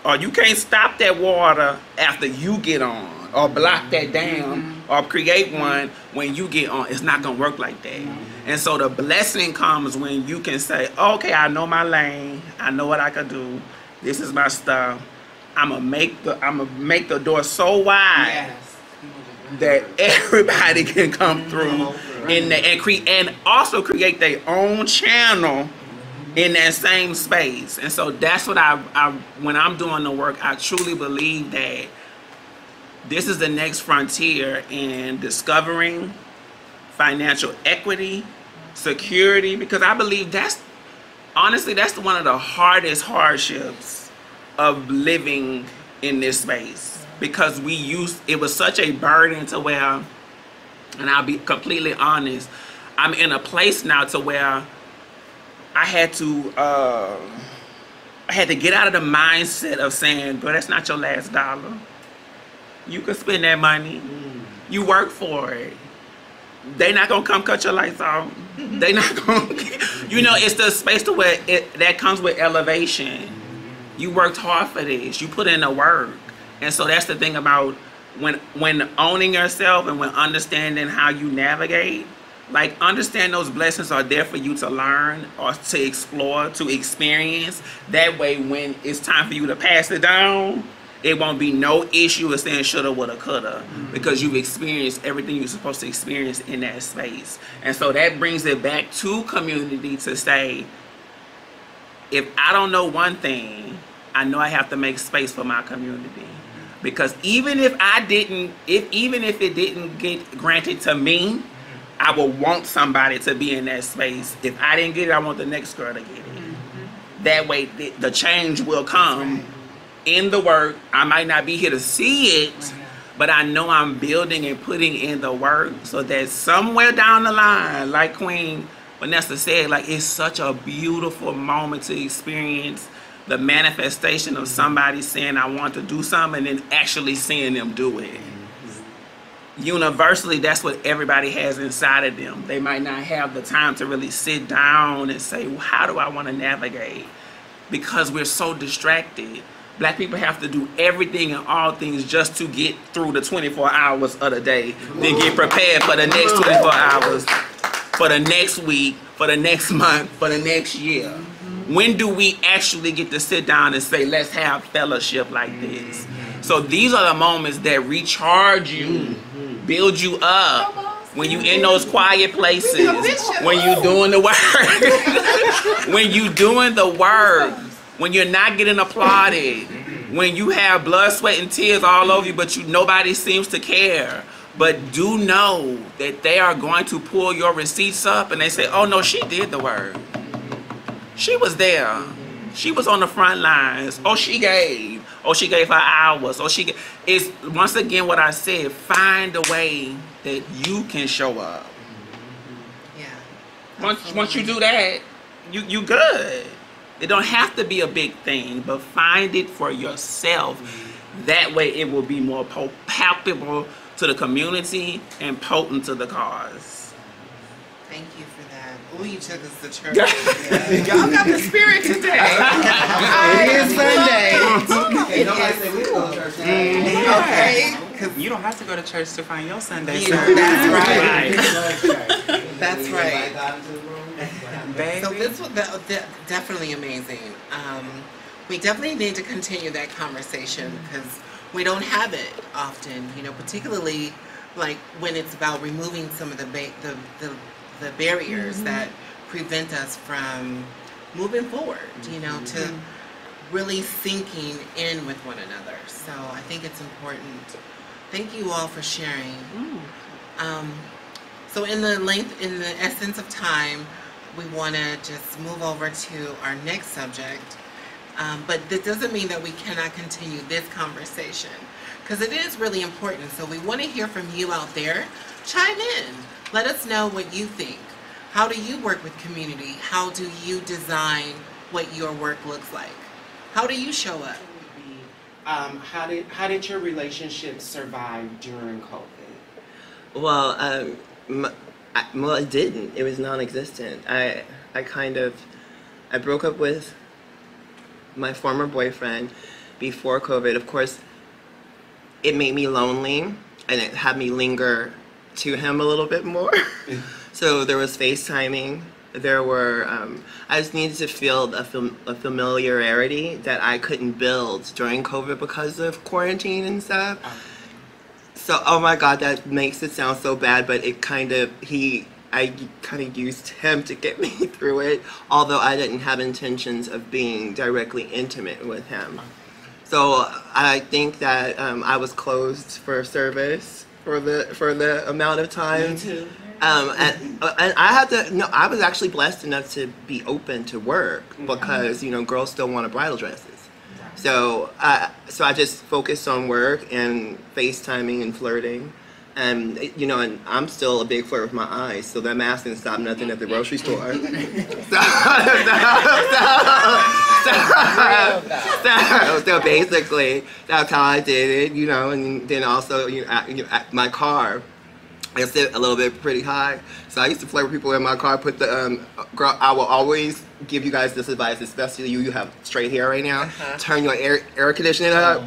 [SPEAKER 4] or you can't stop that water after you get on, or block that dam, or create one when you get on. It's not going to work like that. And so the blessing comes when you can say, okay, I know my lane. I know what I can do. This is my stuff. I'm gonna make the door so wide that everybody can come through and also create their own channel in that same space. And so that's what I when I'm doing the work, I truly believe that this is the next frontier in discovering financial equity, security, because I believe that's one of the hardest hardships of living in this space, because it was such a burden to where, and I'll be completely honest, I'm in a place now to where I had to get out of the mindset of saying, "Girl, that's not your last dollar. You can spend that money. You work for it. They not gonna come cut your lights off. They not gonna." It's the space to where that comes with elevation. You worked hard for this. You put in the work. And so that's the thing about when owning yourself and when understanding how you navigate. Like, understand those blessings are there for you to learn or to explore, to experience. That way, when it's time for you to pass it down, it won't be no issue of saying shoulda, woulda, coulda, because you've experienced everything you're supposed to experience in that space. And so that brings it back to community to say, if I don't know one thing, I know I have to make space for my community. Because even if it didn't get granted to me, I will want somebody to be in that space. If I didn't get it, I want the next girl to get it. That way, the change will come in the work. I might not be here to see it, but I know I'm building and putting in the work so that somewhere down the line, like Queen Vanessa said, like, it's such a beautiful moment to experience the manifestation of somebody saying, I want to do something, and then actually seeing them do it. Universally, that's what everybody has inside of them. They might not have the time to really sit down and say, well, how do I want to navigate? Because we're so distracted. Black people have to do everything and all things just to get through the 24 hours of the day, then get prepared for the next 24 hours, for the next week, for the next month, for the next year. When do we actually get to sit down and say, let's have fellowship like this? So these are the moments that recharge you, build you up, when you in those quiet places, when you doing the work, when you doing the work, when you're not getting applauded, when you have blood, sweat, and tears all over you, but nobody seems to care. But do know that they are going to pull your receipts up and they say, oh no, she did the work. She was there. She was on the front lines. Oh, she gave. Oh, she gave her hours. Oh, it's once again what I said, find a way that you can show up.
[SPEAKER 1] Yeah.
[SPEAKER 4] Once you do that, you good. It don't have to be a big thing, but find it for yourself. That way it will be more palpable to the community and potent to the cause.
[SPEAKER 1] Thank you for that. Oh, you took us to church.
[SPEAKER 4] Y'all got the spirit today.
[SPEAKER 3] It is Sunday.
[SPEAKER 5] Okay, nobody say we go to church today.
[SPEAKER 1] Okay.
[SPEAKER 7] You don't have to go to church to find your Sunday
[SPEAKER 1] Yeah,
[SPEAKER 7] service.
[SPEAKER 1] that's right. That's right.
[SPEAKER 7] Baby.
[SPEAKER 1] So this was definitely amazing. We definitely need to continue that conversation because we don't have it often, particularly like when it's about removing some of the barriers that prevent us from moving forward, to really sinking in with one another. So I think it's important. Thank you all for sharing. So in the essence of time, we want to just move over to our next subject. But that doesn't mean that we cannot continue this conversation because it is really important. So we want to hear from you out there. Chime in. Let us know what you think. How do you work with community? How do you design what your work looks like? How do you show up?
[SPEAKER 6] How did your relationship survive during COVID?
[SPEAKER 5] Well, Well, it didn't. It was non-existent. I broke up with my former boyfriend before COVID. Of course, it made me lonely, and it had me linger to him a little bit more. So there was FaceTiming. There were, I just needed to feel a familiarity that I couldn't build during COVID because of quarantine and stuff. So, oh my God, that makes it sound so bad, but I kind of used him to get me through it, although I didn't have intentions of being directly intimate with him. So I think that I was closed for service for the amount of time.
[SPEAKER 6] Me too.
[SPEAKER 5] And I had to, no, I was actually blessed enough to be open to work because, girls still wanted bridal dresses. So I just focused on work and FaceTiming and flirting. And, and I'm still a big flirt with my eyes, so that mask didn't stop nothing at the grocery store. So basically, that's how I did it, and then also, my car. I sit a little bit pretty high, so I used to flirt with people in my car. Put the girl. I will always give you guys this advice, especially you. You have straight hair right now. Turn your air conditioning up,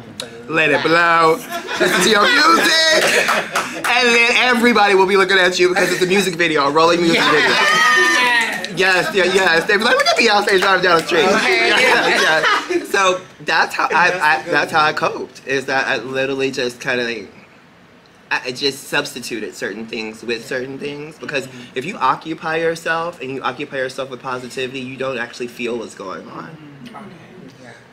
[SPEAKER 5] let it blow, listen to your music, and then everybody will be looking at you because it's a music video, a rolling music video. Yes. They be like, look at Beyonce driving down the street. Yeah. So that's how I coped. Is that I literally just kind of I just substituted certain things with certain things, because if you occupy yourself and you occupy yourself with positivity, you don't actually feel what's going on.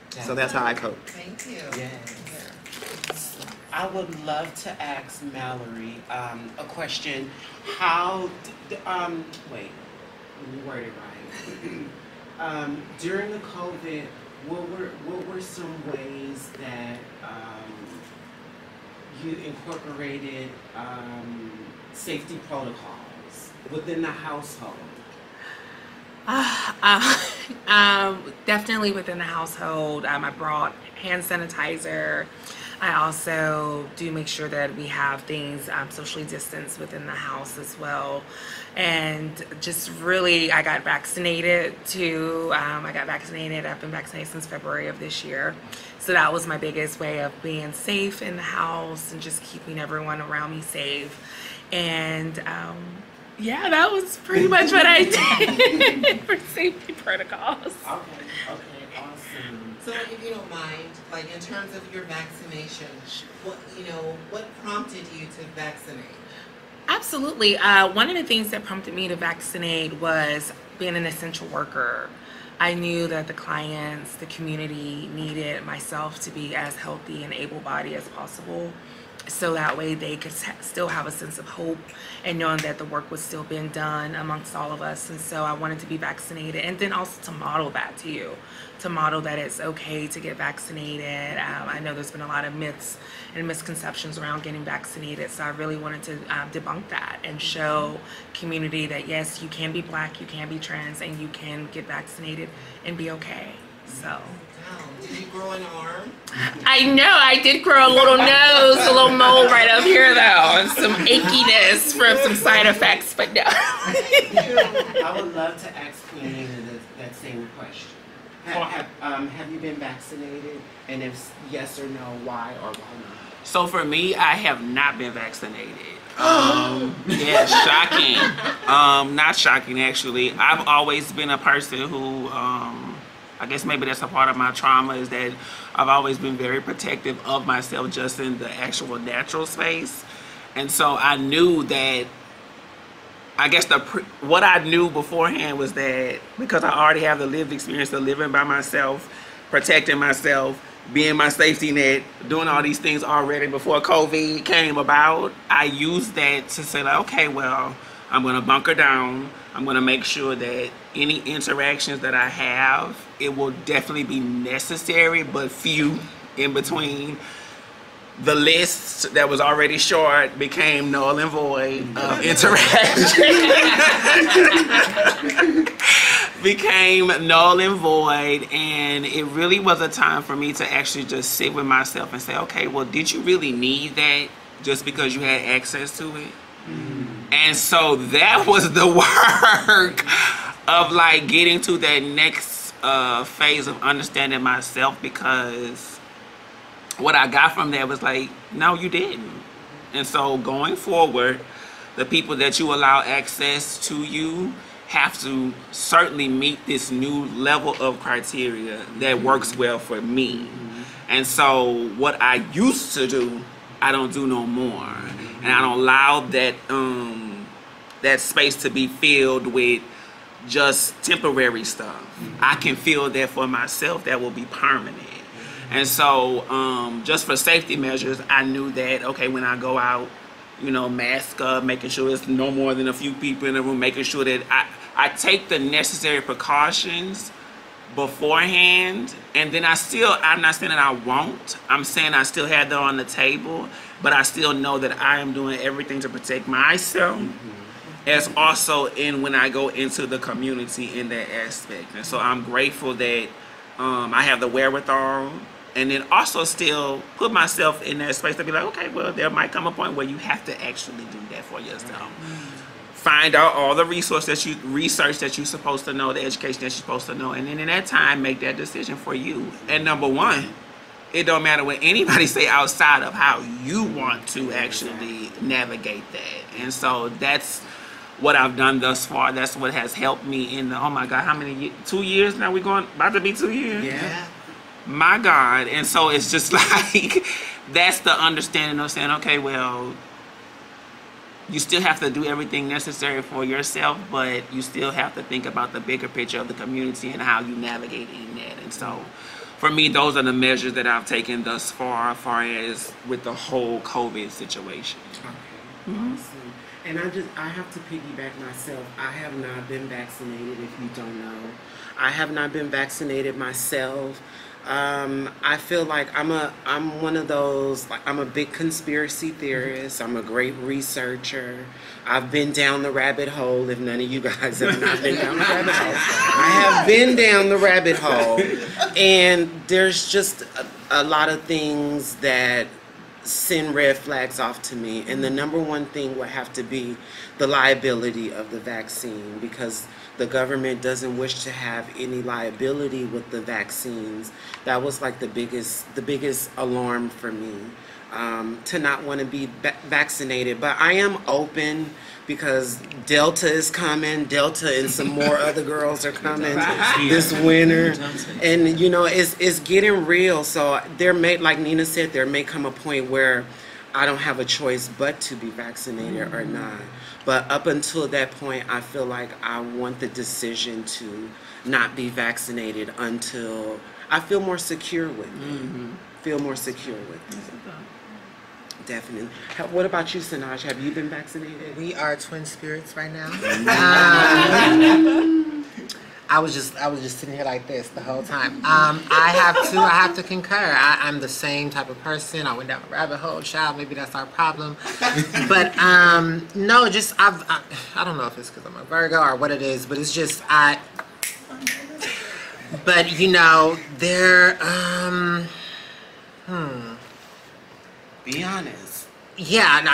[SPEAKER 5] So that's how I cope.
[SPEAKER 6] Thank you.
[SPEAKER 10] Yes. I would love to ask Mallory a question. How, wait, let me word it right. During the COVID, what were some ways that you incorporated safety protocols within the household?
[SPEAKER 9] Definitely within the household. I brought hand sanitizer. I also do make sure that we have things socially distanced within the house as well. And just really, I got vaccinated too. I've been vaccinated since February of this year. So that was my biggest way of being safe in the house and just keeping everyone around me safe. And yeah, that was pretty much what I did for safety protocols.
[SPEAKER 10] Okay, awesome.
[SPEAKER 1] So if you don't mind, like in terms of your vaccination, what prompted you to vaccinate?
[SPEAKER 9] Absolutely. One of the things that prompted me to vaccinate was being an essential worker. I knew that the clients, the community needed myself to be as healthy and able-bodied as possible, so that way they could still have a sense of hope and knowing that the work was still being done amongst all of us. And so I wanted to be vaccinated, and then also to model that to you, to model that it's okay to get vaccinated. I know there's been a lot of myths and misconceptions around getting vaccinated, so I really wanted to debunk that and show community that yes, you can be Black, you can be trans, and you can get vaccinated and be okay. So.
[SPEAKER 1] Did you grow an arm?
[SPEAKER 9] I know, I did grow a little nose, a little mole right up here though, and some achiness from some side effects, but no.
[SPEAKER 10] I would love to ask Queen that same question. Have you been vaccinated? And if yes or no, why or why not?
[SPEAKER 4] So for me, I have not been vaccinated. Yeah, shocking. Not shocking, actually. I've always been a person who, I guess maybe that's a part of my trauma, is that I've always been very protective of myself just in the actual natural space. And so I knew that, I guess what I knew beforehand was that because I already have the lived experience of living by myself, protecting myself, being my safety net, doing all these things already before COVID came about, I used that to say, like, okay, well, I'm going to bunker down. I'm going to make sure that any interactions that I have, it will definitely be necessary, but few in between. The list that was already short became null and void of interaction. Became null and void, and it really was a time for me to actually just sit with myself and say, okay, well, did you really need that just because you had access to it? And so that was the work of like getting to that next phase of understanding myself, because what I got from that was like, no, you didn't. And so going forward, the people that you allow access to you have to certainly meet this new level of criteria that works well for me. And so what I used to do, I don't do no more. And I don't allow that that space to be filled with just temporary stuff. I can feel that for myself, that will be permanent. And so just for safety measures, I knew that, okay, when I go out, you know, mask up, making sure it's no more than a few people in the room, making sure that I take the necessary precautions beforehand. And then I'm not saying that I won't, I'm saying I still have that on the table, but I still know that I am doing everything to protect myself, as also in when I go into the community in that aspect. And so I'm grateful that I have the wherewithal, and then also still put myself in that space to be like, okay, well, there might come a point where you have to actually do that for yourself. Find out all the research that you're supposed to know, the education that you're supposed to know, and then in that time, make that decision for you. And number one, it don't matter what anybody say outside of how you want to actually navigate that. And so that's what I've done thus far. That's what has helped me in the, oh my God, how many 2 years now? We're going, about to be 2 years?
[SPEAKER 10] Yeah.
[SPEAKER 4] My God. And so it's just like, that's the understanding of saying, okay, well, you still have to do everything necessary for yourself, but you still have to think about the bigger picture of the community and how you navigate in that. And so for me, those are the measures that I've taken thus far as with the whole COVID situation.
[SPEAKER 10] Okay. Awesome. And I have to piggyback myself. I have not been vaccinated, if you don't know. I have not been vaccinated myself. I feel like I'm one of those, like, I'm a big conspiracy theorist. I'm a great researcher. I've been down the rabbit hole, if none of you guys have not been down the rabbit hole. I have been down the rabbit hole, and there's just a lot of things that send red flags off to me, and the number one thing would have to be the liability of the vaccine, because the government doesn't wish to have any liability with the vaccines. That was like the biggest alarm for me, to not want to be vaccinated. But I am open, because Delta is coming. Delta and some more other girls are coming this winter, and you know, it's getting real. So there may, like Nina said, there may come a point where I don't have a choice but to be vaccinated or not. But up until that point, I feel like I want the decision to not be vaccinated until I feel more secure with it. Feel more secure with it. Definitely. What about you, Sanaj? Have you been vaccinated?
[SPEAKER 6] We are twin spirits right now. I was just sitting here like this the whole time. I have to concur. I'm the same type of person. I went down a rabbit hole, child. Maybe that's our problem. But no, just I don't know if it's because I'm a Virgo or what it is, but it's just But you know, there.
[SPEAKER 10] Be honest.
[SPEAKER 6] Yeah, I'm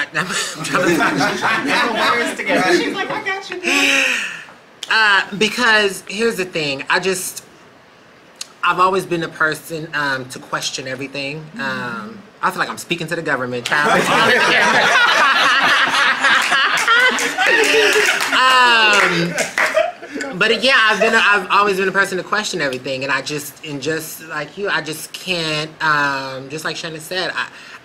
[SPEAKER 6] trying to
[SPEAKER 5] Words together. She's like, I got you.
[SPEAKER 6] because here's the thing, I've always been a person to question everything. I feel like I'm speaking to the government, child. But yeah, I've always been a person to question everything, and just like you, I just can't. Just like Shannon said,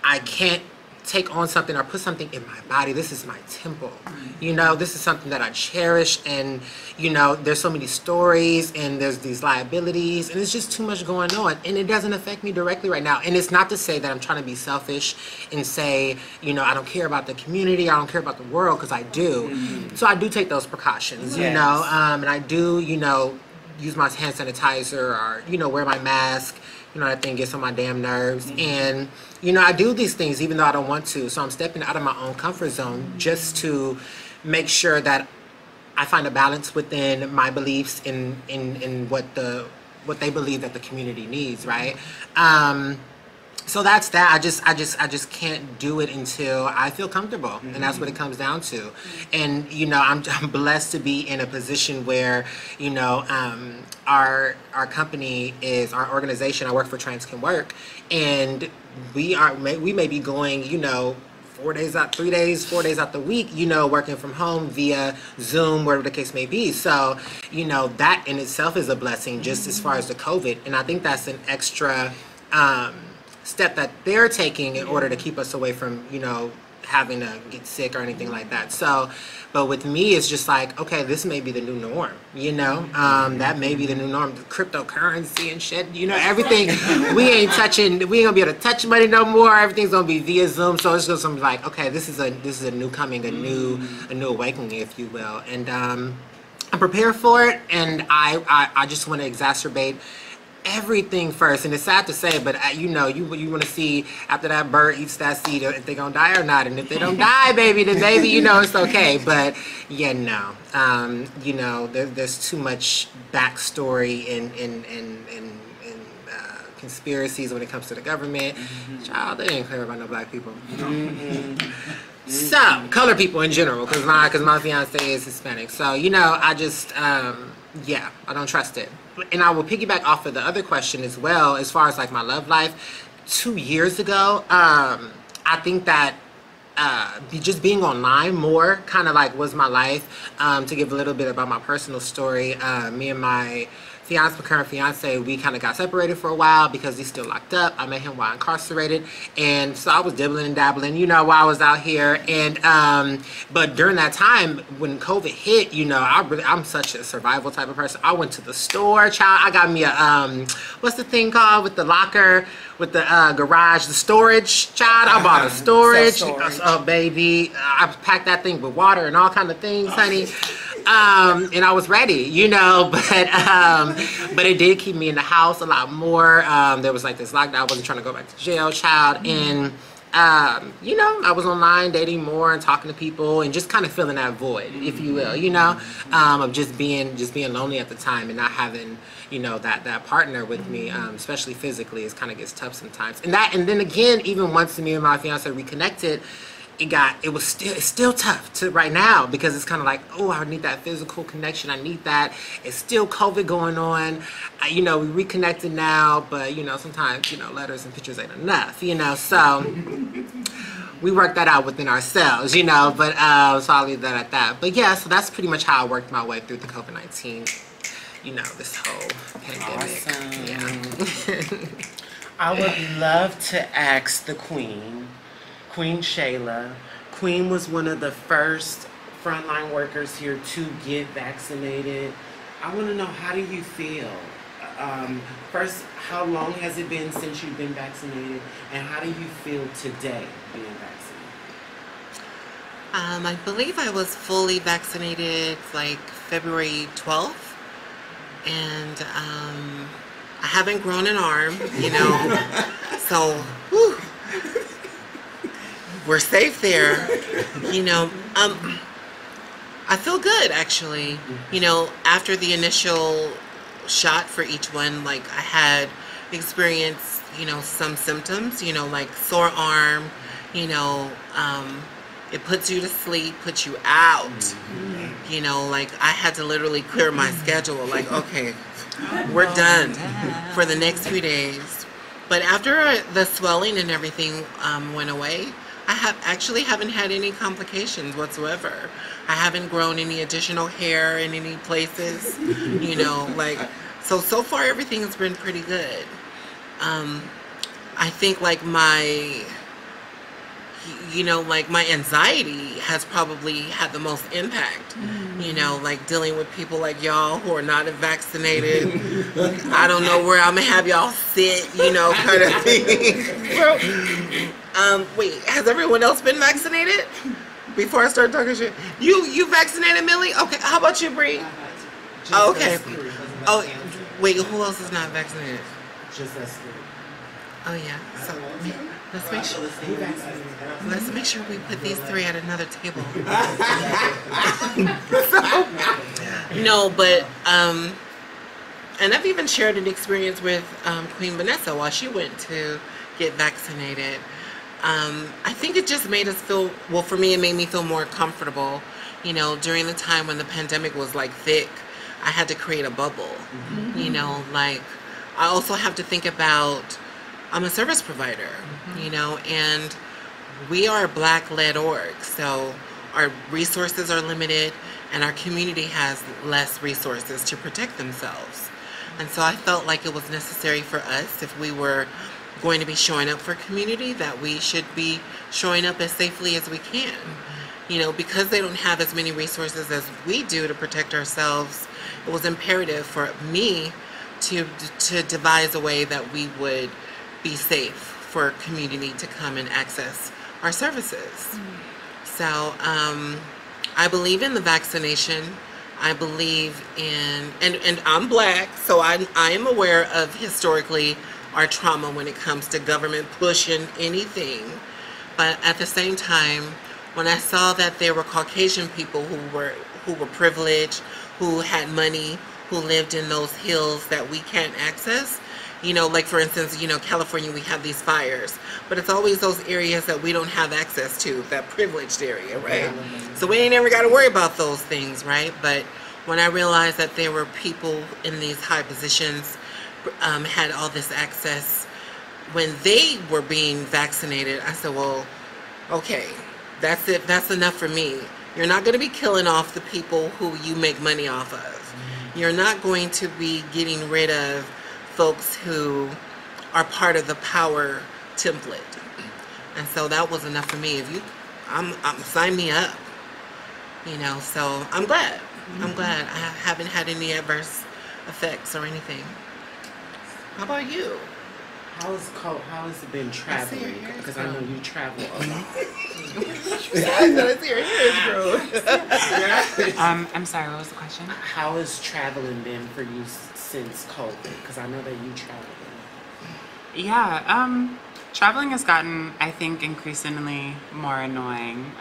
[SPEAKER 6] I can't take on something or put something in my body. This is my temple. You know, this is something that I cherish, and you know, there's so many stories and there's these liabilities, and it's just too much going on, and it doesn't affect me directly right now. And it's not to say that I'm trying to be selfish and say, you know, I don't care about the community, I don't care about the world, because I do. So I do take those precautions, you know, and I do, you know, use my hand sanitizer, or, you know, wear my mask. You know, that thing gets on my damn nerves. And, you know, I do these things even though I don't want to. So I'm stepping out of my own comfort zone just to make sure that I find a balance within my beliefs in what they believe that the community needs, right? So that's that. I just can't do it until I feel comfortable, and that's what it comes down to. And you know, I'm blessed to be in a position where, you know, our company is our organization. I work for Trans Can Work, and we may be going, you know, 4 days out, 3 days, 4 days out the week, you know, working from home via Zoom, whatever the case may be. So, you know, that in itself is a blessing, just as far as the COVID. And I think that's an extra step that they're taking in order to keep us away from, you know, having to get sick or anything like that. So, but with me, it's just like, okay, this may be the new norm, you know, that may be the new norm, the cryptocurrency and shit, you know, everything, we ain't gonna be able to touch money no more. Everything's gonna be via Zoom. So it's just gonna be like, okay, this is a new coming, a new awakening, if you will. And I'm prepared for it. And I just want to exacerbate everything first. And it's sad to say, but you know, you want to see after that bird eats that seed if they're gonna die or not. And if they don't die, baby, then maybe, you know, it's okay. But yeah, no, you know, there's too much backstory and conspiracies when it comes to the government. Child, they ain't clear about no black people. So color people in general, because my fiance is Hispanic. So, you know, I just yeah, I don't trust it. And I will piggyback off of the other question as well, as far as like my love life. 2 years ago, I think that just being online more kind of like was my life. To give a little bit about my personal story, me and my current fiance, we kind of got separated for a while because he's still locked up. I met him while incarcerated, and so I was dibbling and dabbling, you know, while I was out here. And but during that time when COVID hit, you know, I'm such a survival type of person. I went to the store, child. I got me a what's the thing called with the locker, with the garage, the storage, child. I bought a storage. Oh baby, I packed that thing with water and all kind of things, honey. And I was ready, you know, but it did keep me in the house a lot more. There was like this lockdown. I wasn't trying to go back to jail, child. And, you know, I was online dating more and talking to people and just kind of filling that void, if you will, you know, of just being lonely at the time and not having, you know, that partner with me, especially physically, it kind of gets tough sometimes. And then again, even once me and my fiance reconnected, it's still tough to right now, because it's kind of like, oh, I need that physical connection. I need that. It's still COVID going on. You know, we reconnected now, but you know, sometimes, you know, letters and pictures ain't enough, you know, so we worked that out within ourselves, you know, but so I'll leave that at that. But yeah, so that's pretty much how I worked my way through the COVID-19, you know, this whole pandemic.
[SPEAKER 10] Awesome.
[SPEAKER 6] Yeah.
[SPEAKER 10] I would love to ask the Queen Chela. Queen was one of the first frontline workers here to get vaccinated. I want to know, how do you feel? First, how long has it been since you've been vaccinated, and how do you feel today being vaccinated?
[SPEAKER 1] I believe I was fully vaccinated like February 12th, and I haven't grown an arm, you know, so whew, we're safe there, you know. I feel good, actually. You know, after the initial shot for each one, like I had experienced, you know, some symptoms, you know, like sore arm, you know, it puts you to sleep, puts you out, you know, like I had to literally clear my schedule, like, okay, we're done for the next few days. But after the swelling and everything went away, I haven't had any complications whatsoever. I haven't grown any additional hair in any places, you know, like, so far everything's been pretty good. I think like my, you know, like my anxiety has probably had the most impact, you know, like dealing with people like y'all who are not vaccinated. I don't know where I'm gonna have y'all sit, you know, kind of thing. Wait, has everyone else been vaccinated? Before I start talking shit, you vaccinated, Millie? Okay, how about you, Bree? Oh, okay. Oh, wait, who else is not vaccinated?
[SPEAKER 10] Just us three.
[SPEAKER 1] Oh yeah. So let's make sure we put these three at another table. No, but and I've even shared an experience with Queen Vanessa while she went to get vaccinated. I think it just made us feel, well, for me, it made me feel more comfortable. You know, during the time when the pandemic was like thick, I had to create a bubble. You know, like, I also have to think about, I'm a service provider, you know, and we are a Black-led org, so our resources are limited and our community has less resources to protect themselves. And so I felt like it was necessary for us, if we were going to be showing up for community, that we should be showing up as safely as we can. You know, because they don't have as many resources as we do to protect ourselves, it was imperative for me to devise a way that we would be safe for community to come and access our services. So I believe in the vaccination. I believe in, and I'm Black, so I am aware of historically our trauma when it comes to government pushing anything. But at the same time, when I saw that there were Caucasian people who were privileged, who had money, who lived in those hills that we can't access, you know, like for instance, you know, California, we have these fires, but it's always those areas that we don't have access to, that privileged area, right? So we ain't ever got to worry about those things, right? But when I realized that there were people in these high positions, had all this access, when they were being vaccinated, I said, well, okay, that's it. That's enough for me. You're not going to be killing off the people who you make money off of. You're not going to be getting rid of folks who are part of the power template. And so that was enough for me. If you, sign me up. You know, so I'm glad. I'm glad. I haven't had any adverse effects or anything. How about you?
[SPEAKER 10] How has it been traveling? Because I know you travel a lot.
[SPEAKER 7] I'm sorry, what was the question?
[SPEAKER 10] How has traveling been for you since COVID? Because I know that you travel a lot.
[SPEAKER 7] Yeah, traveling has gotten, I think, increasingly more annoying.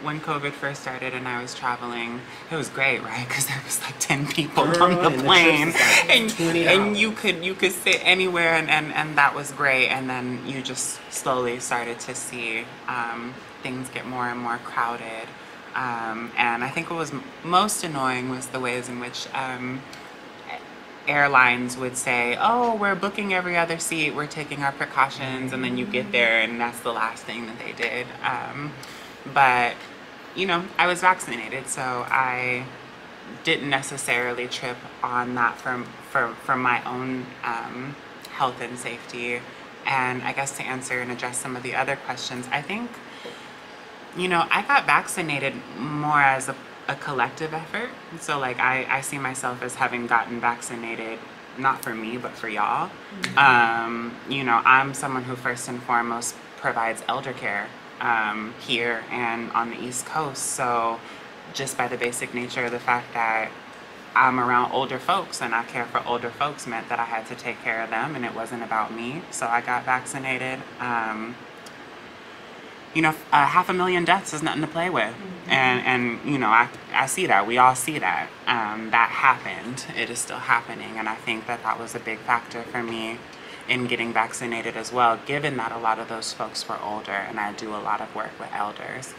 [SPEAKER 7] When COVID first started and I was traveling, it was great, right? Because there was like 10 people on the plane, and you could sit anywhere, and that was great. And then you just slowly started to see things get more and more crowded. And I think what was most annoying was the ways in which airlines would say, oh, we're booking every other seat, we're taking our precautions, and then you get there and that's the last thing that they did. But, you know, I was vaccinated, so I didn't necessarily trip on that for my own health and safety. And I guess to answer and address some of the other questions, I think, you know, I got vaccinated more as a collective effort. So like I see myself as having gotten vaccinated, not for me, but for y'all. You know, I'm someone who first and foremost provides elder care here and on the East Coast. So just by the basic nature of the fact that I'm around older folks and I care for older folks meant that I had to take care of them, and it wasn't about me. So I got vaccinated. You know, 500,000 deaths is nothing to play with. And you know, I see that. We all see that. That happened. It is still happening. And I think that that was a big factor for me in getting vaccinated as well, given that a lot of those folks were older, and I do a lot of work with elders.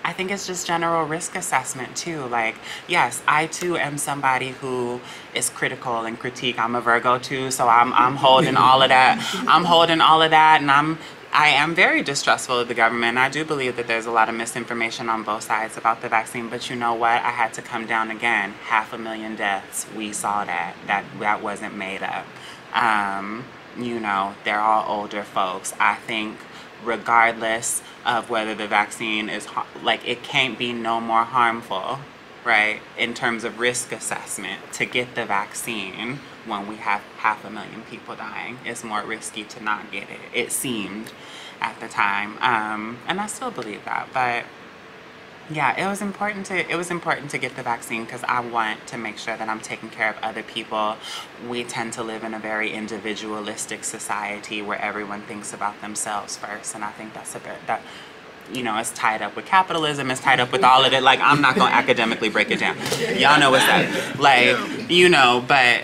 [SPEAKER 7] I think it's just general risk assessment too. Like, yes, I too am somebody who is critical and critique. I'm a Virgo too, so I'm holding all of that. I'm holding all of that, and I am very distrustful of the government. I do believe that there's a lot of misinformation on both sides about the vaccine, but you know what? I had to come down again. 500,000 deaths. We saw that. That wasn't made up. You know, they're all older folks. I think regardless of whether the vaccine is, like, it can't be no more harmful, right, in terms of risk assessment to get the vaccine when we have 500,000 people dying. It's more risky to not get it. It seemed at the time, and I still believe that. But yeah, it was important to get the vaccine because I want to make sure that I'm taking care of other people. We tend to live in a very individualistic society where everyone thinks about themselves first, and I think that's a bit that, you know, it's tied up with capitalism, it's tied up with all of it. Like, I'm not gonna academically break it down. Y'all know what's that. Like, you know, but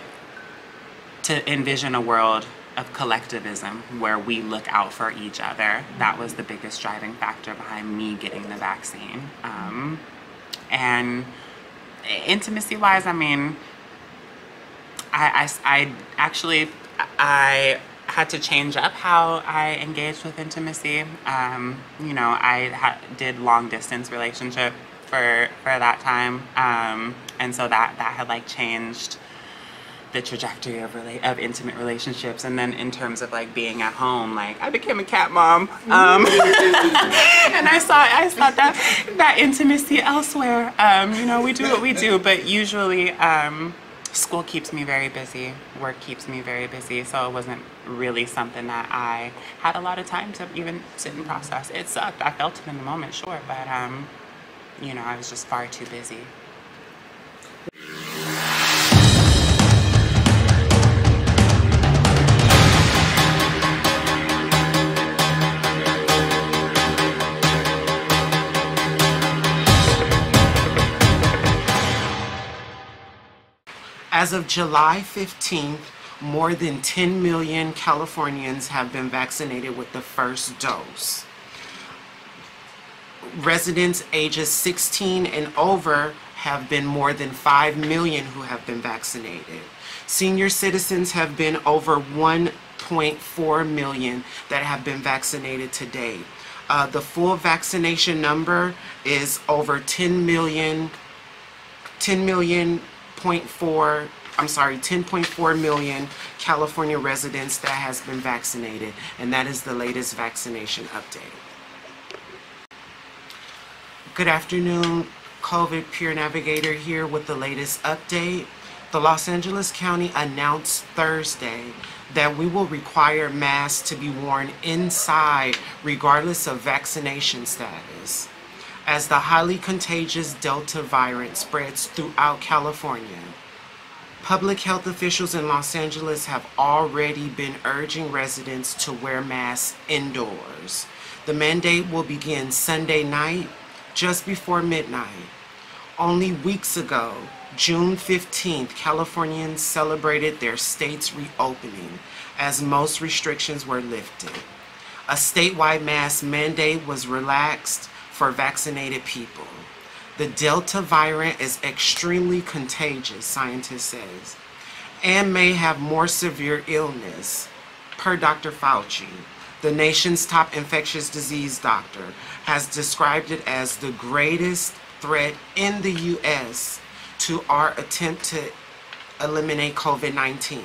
[SPEAKER 7] to envision a world of collectivism, where we look out for each other. That was the biggest driving factor behind me getting the vaccine. And intimacy-wise, I mean, I actually had to change up how I engaged with intimacy. You know, I did long distance relationship for that time, and so that had like changed the trajectory of intimate relationships. And then in terms of like being at home, like I became a cat mom, and I saw that intimacy elsewhere. You know, we do what we do, but usually school keeps me very busy, work keeps me very busy, so it wasn't really something that I had a lot of time to even sit and process. It sucked. I felt it in the moment, sure, but you know, I was just far too busy.
[SPEAKER 10] As of July 15th, more than 10 million Californians have been vaccinated with the first dose. Residents ages 16 and over have been more than 5 million who have been vaccinated. Senior citizens have been over 1.4 million that have been vaccinated to date. The full vaccination number is over 10.4 million California residents that has been vaccinated, and that is the latest vaccination update. Good afternoon, COVID Peer Navigator here with the latest update. The Los Angeles County announced Thursday that we will require masks to be worn inside regardless of vaccination status, as the highly contagious Delta variant spreads throughout California. Public health officials in Los Angeles have already been urging residents to wear masks indoors. The mandate will begin Sunday night, just before midnight. Only weeks ago, June 15th, Californians celebrated their state's reopening as most restrictions were lifted. A statewide mask mandate was relaxed for vaccinated people. The Delta variant is extremely contagious, scientists say, and may have more severe illness. Per Dr. Fauci, the nation's top infectious disease doctor, has described it as the greatest threat in the U.S. to our attempt to eliminate COVID-19.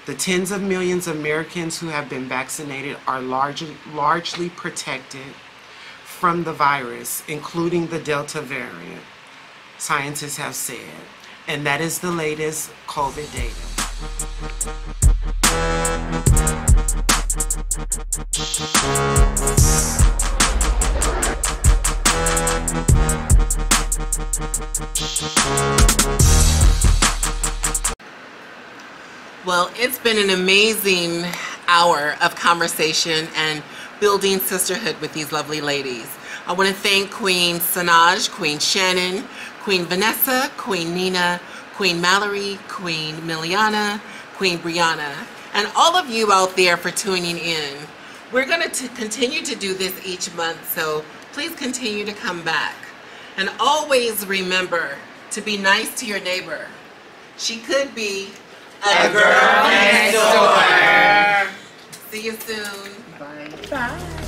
[SPEAKER 10] The tens of millions of Americans who have been vaccinated are largely protected from the virus, including the Delta variant, scientists have said. And that is the latest COVID data.
[SPEAKER 1] Well, it's been an amazing hour of conversation and building sisterhood with these lovely ladies. I want to thank Queen Sanaj, Queen Shannon, Queen Vanessa, Queen Nina, Queen Mallory, Queen Miliana, Queen Brianna, and all of you out there for tuning in. We're going to continue to do this each month, so please continue to come back. And always remember to be nice to your neighbor. She could be a girl next door. See you soon.
[SPEAKER 10] Bye. Bye.